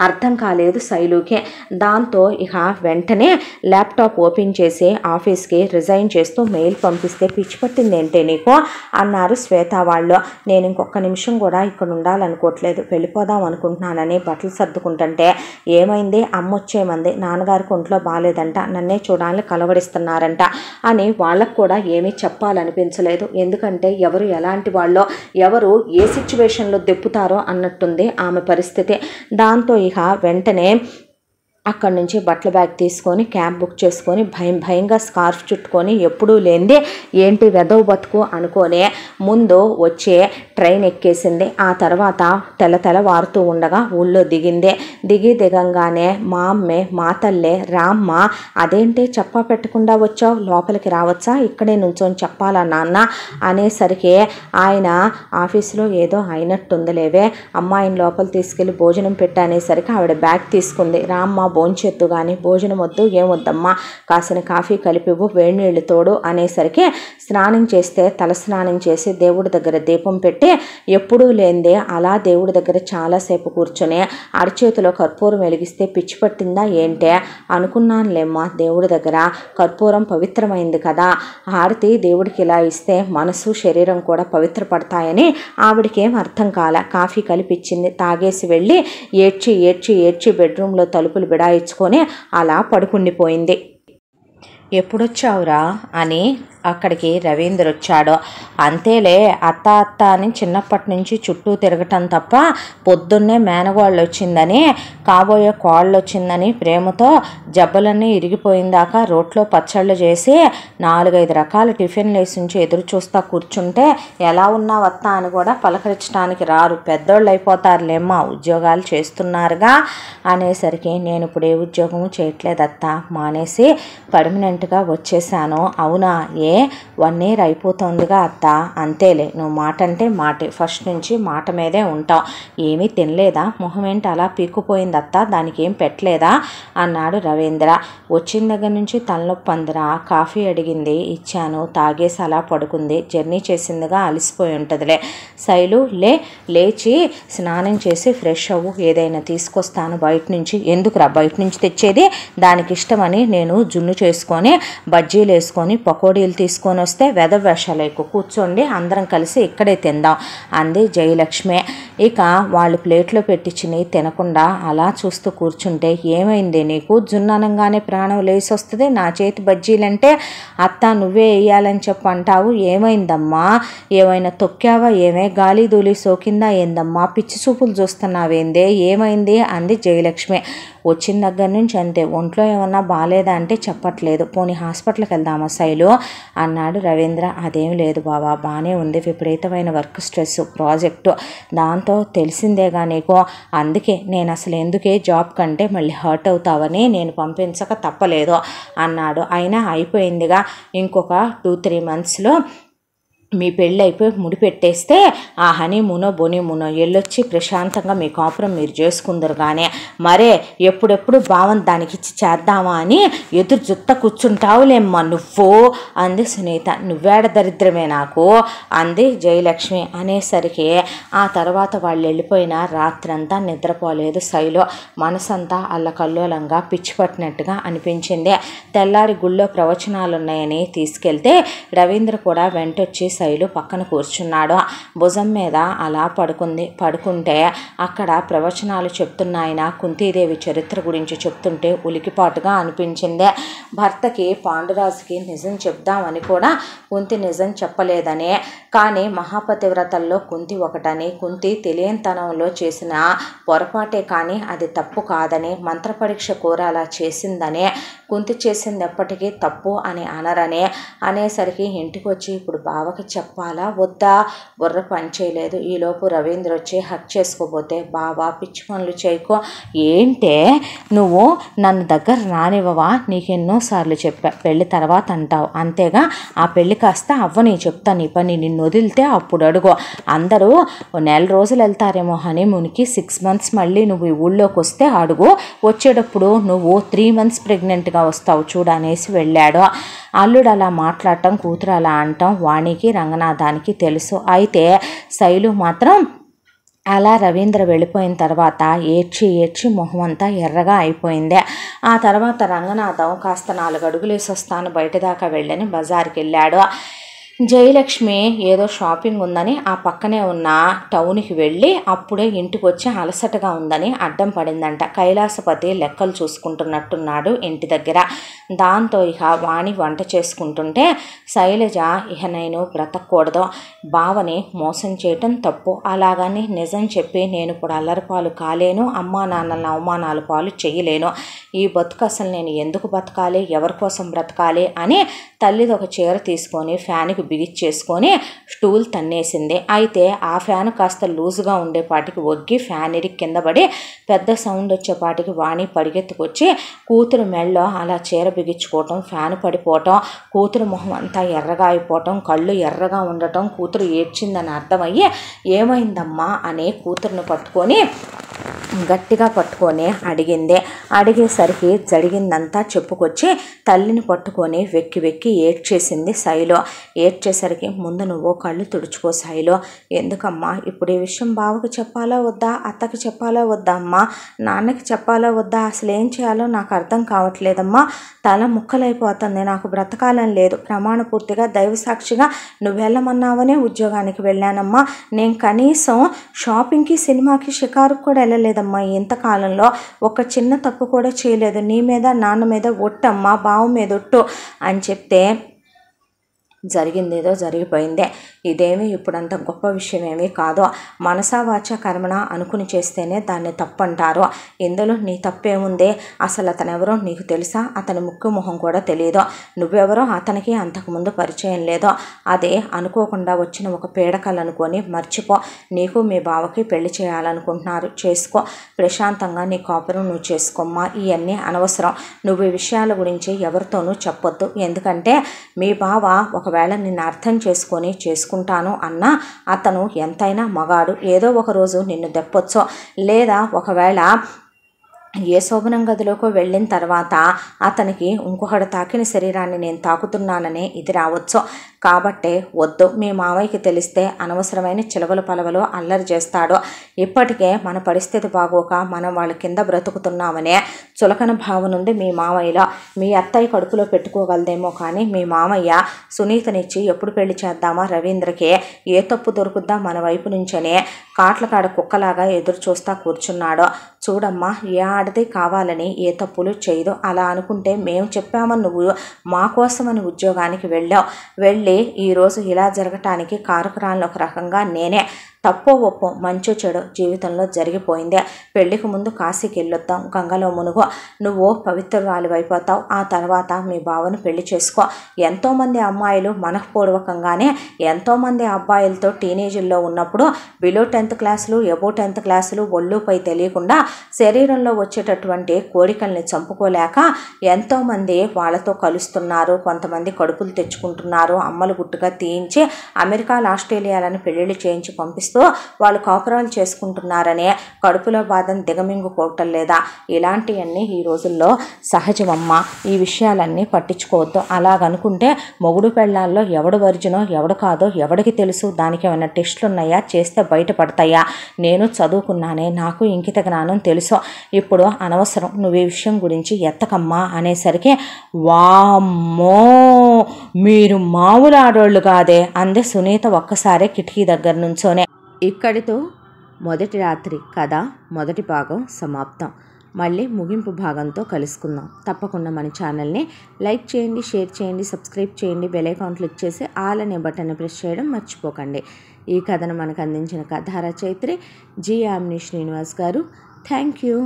అర్థం కాలేదు శైలుకి. దాంతో ఇక వెంటనే ల్యాప్టాప్ ఓపెన్ చేసి ఆఫీస్కి రిజైన్ చేస్తూ మెయిల్ పంపిస్తే పిచ్చి పట్టింది ఏంటే నీకు అన్నారు శ్వేత వాళ్ళు. నేను ఇంకొక నిమిషం కూడా ఇక్కడ ఉండాలనుకోవట్లేదు, వెళ్ళిపోదాం అనుకుంటున్నానని బట్టలు సర్దుకుంటుంటే ఏమైంది, అమ్మ వచ్చేమంది, నాన్నగారికి ఒంట్లో బాగాలేదంట, నన్నే చూడాలని కలవడిస్తున్నారంట అని వాళ్ళకు కూడా ఏమీ చెప్పాలనిపించలేదు. ఎందుకంటే ఎవరు ఎలాంటి వాళ్ళో, ఎవరు ఏ సిచ్యువేషన్లో దెప్పుతారో అన్నట్టుంది ఆమె పరిస్థితి. దాంతో ఇక వెంటనే అక్కడి నుంచి బట్టల బ్యాగ్ తీసుకొని క్యాబ్ బుక్ చేసుకొని భయంగా స్కార్ఫ్ చుట్టుకొని ఎప్పుడూ లేనిది ఏంటి వెదవ బతుకు అనుకొని ముందు వచ్చే ట్రైన్ ఎక్కేసింది. ఆ తర్వాత తెల్లవారుతూ ఉండగా ఊళ్ళో దిగంగానే మా అమ్మే, మా తల్లే, రామ్మ అదేంటి చెప్పా పెట్టకుండా వచ్చావు, లోపలికి రావచ్చా, ఇక్కడే నుంచొని చెప్పాలా నాన్న అనేసరికి ఆయన ఆఫీసులో ఏదో అయినట్టుందిలేవే, అమ్మాయిని లోపల తీసుకెళ్ళి భోజనం పెట్టనేసరికి ఆవిడ బ్యాగ్ తీసుకుంది. రామ్మ భోంచెత్తు కానీ, భోజనం వద్దు, ఏమొద్దమ్మా, కాసిన కాఫీ కలిపివ్వు, వేడి నీళ్ళు తోడు అనేసరికి స్నానం చేస్తే తల స్నానం చేసి దేవుడి దగ్గర దీపం పెట్టి ఎప్పుడూ లేనిదే అలా దేవుడి దగ్గర చాలాసేపు కూర్చొని అరచేతిలో కర్పూరం వెలిగిస్తే పిచ్చి పట్టిందా ఏంటే అనుకున్నానులేమ్మా, దేవుడి దగ్గర కర్పూరం పవిత్రమైంది కదా, హారతి దేవుడికి ఇలా ఇస్తే మనసు శరీరం కూడా పవిత్రపడతాయని ఆవిడకేం అర్థం కాల. కాఫీ కలిపిచ్చింది, తాగేసి వెళ్ళి ఏడ్చి బెడ్రూమ్లో తలుపులు బిడాయించుకొని అలా పడుకుండిపోయింది. ఎప్పుడొచ్చావురా అని అక్కడికి రవీంద్ర వచ్చాడు. అంతేలే అత్త అని చిన్నప్పటి నుంచి చుట్టూ తిరగటం తప్ప పొద్దున్నే మేనగోళ్ళు వచ్చిందని, కాబోయే కోళ్ళు వచ్చిందని ప్రేమతో జబ్బలన్నీ ఇరిగిపోయిందాక రోట్లో పచ్చళ్ళు చేసి 4-5 రకాల టిఫిన్లు వేసి ఉంచి ఎదురు చూస్తా కూర్చుంటే ఎలా ఉన్నావు అత్త అని కూడా పలకరించడానికి రారు, పెద్దోళ్ళు అయిపోతారులేమ్మా, ఉద్యోగాలు చేస్తున్నారుగా అనేసరికి నేను ఇప్పుడు ఏ ఉద్యోగము చేయట్లేదత్త, మానేసి పర్మనెంట్గా వచ్చేసాను. అవునా, ఏ 1 year అయిపోతుందిగా అత్త, అంతేలే నువ్వు మాట అంటే మాటే, ఫస్ట్ నుంచి మాట మీదే ఉంటావు, ఏమీ తినలేదా, మొహం ఏంటి అలా పీక్కుపోయింది అత్త, దానికి ఏం పెట్టలేదా అన్నాడు రవీంద్ర. వచ్చిన దగ్గర నుంచి తలనొప్పి అందరా, కాఫీ అడిగింది, ఇచ్చాను, తాగేసి అలా పడుకుంది, జర్నీ చేసిందిగా అలసిపోయి ఉంటుందిలే. శైలు లేచి స్నానం చేసి ఫ్రెష్ అవ్వు, ఏదైనా తీసుకొస్తాను బయట నుంచి. ఎందుకురా బయట నుంచి తెచ్చేది, దానికి ఇష్టమని నేను జున్ను చేసుకొని బజ్జీలు వేసుకొని పకోడీలు తీసుకొని వస్తే వెధవేషాలకు కూర్చోండి, అందరం కలిసి ఇక్కడే తిందాం అంది జయలక్ష్మి. ఇక వాళ్ళు ప్లేట్లో పెట్టించిని తినకుండా అలా చూస్తూ కూర్చుంటే, ఏమైంది నీకు? జున్ననంగానే ప్రాణం లేసి వస్తుంది. నా చేతి బజ్జీలంటే అత్త నువ్వే వేయాలని చెప్పి అంటావు. ఏమైందమ్మా? ఏమైనా తొక్కావా? ఏమే గాలి ధూళి సోకిందా ఏందమ్మా? పిచ్చి చూపులు చూస్తున్నావేందే? ఏమైంది అంది జయలక్ష్మి. వచ్చిన దగ్గర నుంచి అంతే, ఒంట్లో ఏమన్నా బాగాలేదా అంటే చెప్పట్లేదు. పోనీ హాస్పిటల్కి వెళ్దామా శైలు అన్నాడు రవీంద్ర. అదేం లేదు బావా, బాగానే ఉంది. విపరీతమైన వర్క్ స్ట్రెస్, ప్రాజెక్టు, దాంతో తెలిసిందేగా నీకు. అందుకే నేను అసలు ఎందుకే జాబ్ కంటే మళ్ళీ హర్ట్ అవుతావని నేను పంపించక తప్పలేదు అన్నాడు. అయినా అయిపోయిందిగా, ఇంకొక 2-3 మంత్స్లో మీ పెళ్ళి అయిపోయి ముడిపెట్టేస్తే ఆ హనీమూనో బొనీమూనో వెళ్ళొచ్చి ప్రశాంతంగా మీ కాపురం మీరు చేసుకుందరు. కానీ మరే ఎప్పుడెప్పుడు భావం దానికి ఇచ్చి చేద్దామా అని ఎదురు జుత్త కూర్చుంటావులేమ్మా నువ్వు అంది సునీత. నువ్వేడ దరిద్రమే నాకు అంది జయలక్ష్మి. అనేసరికి ఆ తర్వాత వాళ్ళు వెళ్ళిపోయిన రాత్రంతా నిద్రపోలేదు శైలు. మనసంతా అల్లకల్లోలంగా పిచ్చి పట్టినట్టుగా అనిపించింది. తెల్లారి గుళ్ళో ప్రవచనాలున్నాయని తీసుకెళ్తే రవీంద్ర కూడా వెంటొచ్చి శైలు పక్కన కూర్చున్నాడు. భుజం మీద అలా పడుకుంటే అక్కడ ప్రవచనాలు చెప్తున్నాయన కుంతీదేవి చరిత్ర గురించి చెప్తుంటే ఉలికిపాటుగా అనిపించింది. భర్తకి పాండురాజుకి నిజం చెప్దామని కూడా కుంతి నిజం చెప్పలేదని, కానీ మహాపతివ్రతల్లో కుంతి ఒకటని, కుంతి తెలియనితనంలో చేసిన పొరపాటే కానీ అది తప్పు కాదని, మంత్రపరీక్ష కూర అలా చేసిందని, కుంతి చేసింది ఎప్పటికీ తప్పు అని అనరని అనేసరికి ఇంటికి వచ్చి ఇప్పుడు బావకి చెప్పాలా వద్దా బుర్ర పనిచేయలేదు. ఈలోపు రవీంద్ర వచ్చి హక్ చేసుకోబోతే, బావా పిచ్చి పనులు చేయకో, ఏంటే నువ్వు నన్ను దగ్గర రానివ్వవా? నీకెన్నోసార్లు చెప్పా పెళ్ళి తర్వాత అంటావు, అంతేగా ఆ పెళ్ళి కాస్త అవ్వని చెప్తా నీ పని. నిన్ను వదిలితే అప్పుడు అడుగు. అందరూ 1 రోజులు వెళ్తారేమో హనీమూన్కి, 6 months మళ్ళీ నువ్వు ఈ ఊళ్ళోకి వస్తే అడుగు. వచ్చేటప్పుడు నువ్వు 3 months ప్రెగ్నెంట్గా వస్తావు చూడనేసి వెళ్ళాడు. అల్లుడు అలా మాట్లాడటం, కూతురు అలా అంటాం వాణికి రంగనాథానికి తెలుసు. అయితే శైలు మాత్రం అలా రవీంద్ర వెళ్ళిపోయిన తర్వాత ఏడ్చి మొహం అంతా ఎర్రగా అయిపోయింది. ఆ తర్వాత రంగనాథం కాస్త 4 అడుగులేసి వస్తాను బయట దాకా వెళ్ళని బజార్కి వెళ్ళాడు. జయలక్ష్మి ఏదో షాపింగ్ ఉందని ఆ పక్కనే ఉన్న టౌన్కి వెళ్ళి అప్పుడే ఇంటికి వచ్చి అలసటగా ఉందని అడ్డం పడిందంట. కైలాసపతి లెక్కలు చూసుకుంటున్నట్టున్నాడు ఇంటి దగ్గర. దాంతో ఇక వాణి వంట చేసుకుంటుంటే, శైలజ ఇక నేను బ్రతకూడదు, బావని మోసం చేయటం తప్పు, అలాగని నిజం చెప్పి నేను ఇప్పుడు అల్లరిపాలు కాలేను, అమ్మా నాన్నల అవమానాల పాలు చేయలేను, ఈ బతుకు అసలు నేను ఎందుకు బతకాలి, ఎవరి కోసం బ్రతకాలి అని తల్లిది ఒక చీర తీసుకొని ఫ్యాన్కి బిగిచ్చేసుకొని స్టూల్ తన్నేసింది. అయితే ఆ ఫ్యాన్ కాస్త లూజుగా ఉండేపాటికి ఒగ్గి ఫ్యాన్ ఇరికి కింద పడి పెద్ద సౌండ్ వచ్చేపాటికి వాణి పరిగెత్తుకొచ్చి కూతురు మెళ్ళో అలా చీర బిగించుకోవటం, ఫ్యాన్ పడిపోవటం, కూతురు మొహం అంతా ఎర్రగా అయిపోవటం, కళ్ళు ఎర్రగా ఉండటం, కూతురు ఏడ్చిందని అర్థమయ్యి ఏమైందమ్మా అని కూతురును పట్టుకొని గట్టిగా పట్టుకొని అడిగింది. అడిగేసరికి జరిగిందంతా చెప్పుకొచ్చి తల్లిని పట్టుకొని వెక్కి ఏడ్చేసింది శైలు. ఏడ్చేసరికి ముందు నువ్వు కళ్ళు తుడుచుకో శైలు. ఎందుకమ్మా ఇప్పుడు ఈ విషయం బావకి చెప్పాలా వద్దా, అత్తకి చెప్పాలా వద్దా అమ్మా, నాన్నకి చెప్పాలా వద్దా, అసలు ఏం చేయాలో నాకు అర్థం కావట్లేదమ్మా, తల ముక్కలైపోతుంది, నాకు బ్రతకాలని లేదు, ప్రమాణపూర్తిగా దైవసాక్షిగా నువ్వు వెళ్ళమన్నావనే ఉద్యోగానికి వెళ్ళానమ్మా, నేను కనీసం షాపింగ్కి సినిమాకి షికారుకు కూడా వెళ్ళలేదమ్మా, ఇంతకాలంలో ఒక చిన్న తప్పు కూడా చేయలేదు, నీ మీద నాన్న మీద ఒట్టమ్మా, బావ మీద ఒట్టు అని చెప్తే జరిగిందేదో జరిగిపోయిందే, ఇదేమీ ఇప్పుడంత గొప్ప విషయం ఏమీ కాదు, మనసా వాచ కర్మణ అనుకుని చేస్తేనే దాన్ని తప్పంటారు, ఇందులో నీ తప్పేముంది, అసలు అతను ఎవరో నీకు తెలుసా, అతని ముక్కు మొహం కూడా తెలియదు, నువ్వెవరో అతనికి అంతకుముందు పరిచయం లేదో, అదే అనుకోకుండా వచ్చిన ఒక పీడకలు అనుకొని మర్చిపో, నీకు మీ బావకి పెళ్లి చేయాలనుకుంటున్నారు, చేసుకో, ప్రశాంతంగా నీ కాపురం నువ్వు చేసుకోమ్మా, ఇవన్నీ అనవసరం, నువ్వు ఈ విషయాల గురించి ఎవరితోనూ చెప్పొద్దు, ఎందుకంటే మీ బావ ఒకవేళ నిన్ను అర్థం చేసుకుంటాను అన్నా అతను ఎంతైనా మగాడు, ఏదో ఒక రోజు నిన్ను దెప్పొచ్చో, లేదా ఒకవేళ ఏ శోభనం గదిలోకి వెళ్ళిన తర్వాత అతనికి ఇంకొకడు తాకిన శరీరాన్ని నేను తాకుతున్నానని ఇది రావచ్చు. కాబట్టే వద్దు, మీ మామయ్యకి తెలిస్తే అనవసరమైన చిలవలు పలవలు అల్లరి చేస్తాడు. ఇప్పటికే మన పరిస్థితి బాగోక మనం వాళ్ళ కింద బ్రతుకుతున్నామనే చులకన భావం ఉంది మీ మామయ్యలో. మీ అత్తయ్య కడుపులో పెట్టుకోగలదేమో కానీ మీ మామయ్య సునీతనిచ్చి ఎప్పుడు పెళ్లి చేద్దామా రవీంద్రకి, ఏ తప్పు దొరుకుద్దా మన వైపు నుంచనే కాట్లకాడ కుక్కలాగా ఎదురు చూస్తా కూర్చున్నాడు. చూడమ్మా, ఏ ఆడది కావాలని ఏ తప్పులు చేయదు. అలా అనుకుంటే మేము చెప్పామని నువ్వు మా కోసమని ఉద్యోగానికి వెళ్ళి ఈరోజు ఇలా జరగటానికి కారకురాలను ఒక రకంగా నేనే. తప్పో ఒప్పో మంచో చెడు జీవితంలో జరిగిపోయిందే. పెళ్లికి ముందు కాశీకి వెళ్ళొద్దాం, గంగలో మునుగు, నువ్వు పవిత్రురాలు అయిపోతావు. ఆ తర్వాత మీ బావను పెళ్లి చేసుకో. ఎంతోమంది అమ్మాయిలు మనఃపూర్వకంగానే ఎంతోమంది అబ్బాయిలతో టీనేజీల్లో ఉన్నప్పుడు బిలో 10th క్లాసులు ఎబో 10th క్లాసులు ఒళ్ళుపై తెలియకుండా శరీరంలో వచ్చేటటువంటి కోరికల్ని చంపుకోలేక ఎంతోమంది వాళ్ళతో కలుస్తున్నారు. కొంతమంది కడుపులు తెచ్చుకుంటున్నారు. అమ్మలు గుట్టుగా తీయించి అమెరికాలు ఆస్ట్రేలియాలను పెళ్లిళ్ళు చేయించి పంపిస్తూ వాళ్ళు కాపురాలు చేసుకుంటున్నారనే కడుపులో బాధను దిగమింగుకోవటం లేదా? ఇలాంటివన్నీ ఈ రోజుల్లో సహజమమ్మ. ఈ విషయాలన్నీ పట్టించుకోవద్దు. అలాగనుకుంటే మొగుడు పెళ్ళాల్లో ఎవడు వర్జినో ఎవడు కాదో ఎవడికి తెలుసు? దానికి ఏమైనా టెస్టులు ఉన్నాయా? చేస్తే బయటపడతాయా? నేను చదువుకున్నానే, నాకు ఇంకిత జ్ఞానం తెలుసు. ఇప్పుడు అనవసరం నువ్వు ఈ విషయం గురించి ఎత్తకమ్మా అనేసరికి, వామ్మో మీరు మామూలు ఆడోళ్ళు కాదే అందే సునీత ఒక్కసారే కిటికీ దగ్గర నుంచోనే. ఇక్కడితో మొదటి రాత్రి కథ మొదటి భాగం సమాప్తం. మళ్ళీ ముగింపు భాగంతో కలుసుకుందాం. తప్పకుండా మన ఛానల్ని లైక్ చేయండి, షేర్ చేయండి, సబ్స్క్రైబ్ చేయండి, బెల్ ఐకాన్ క్లిక్ చేసి ఆల్ అనే బటన్ని ప్రెస్ చేయడం మర్చిపోకండి. ఈ కథను మనకు అందించిన కథ రచయిత్రి జి. యామిని శ్రీనివాస్ గారు. Thank you.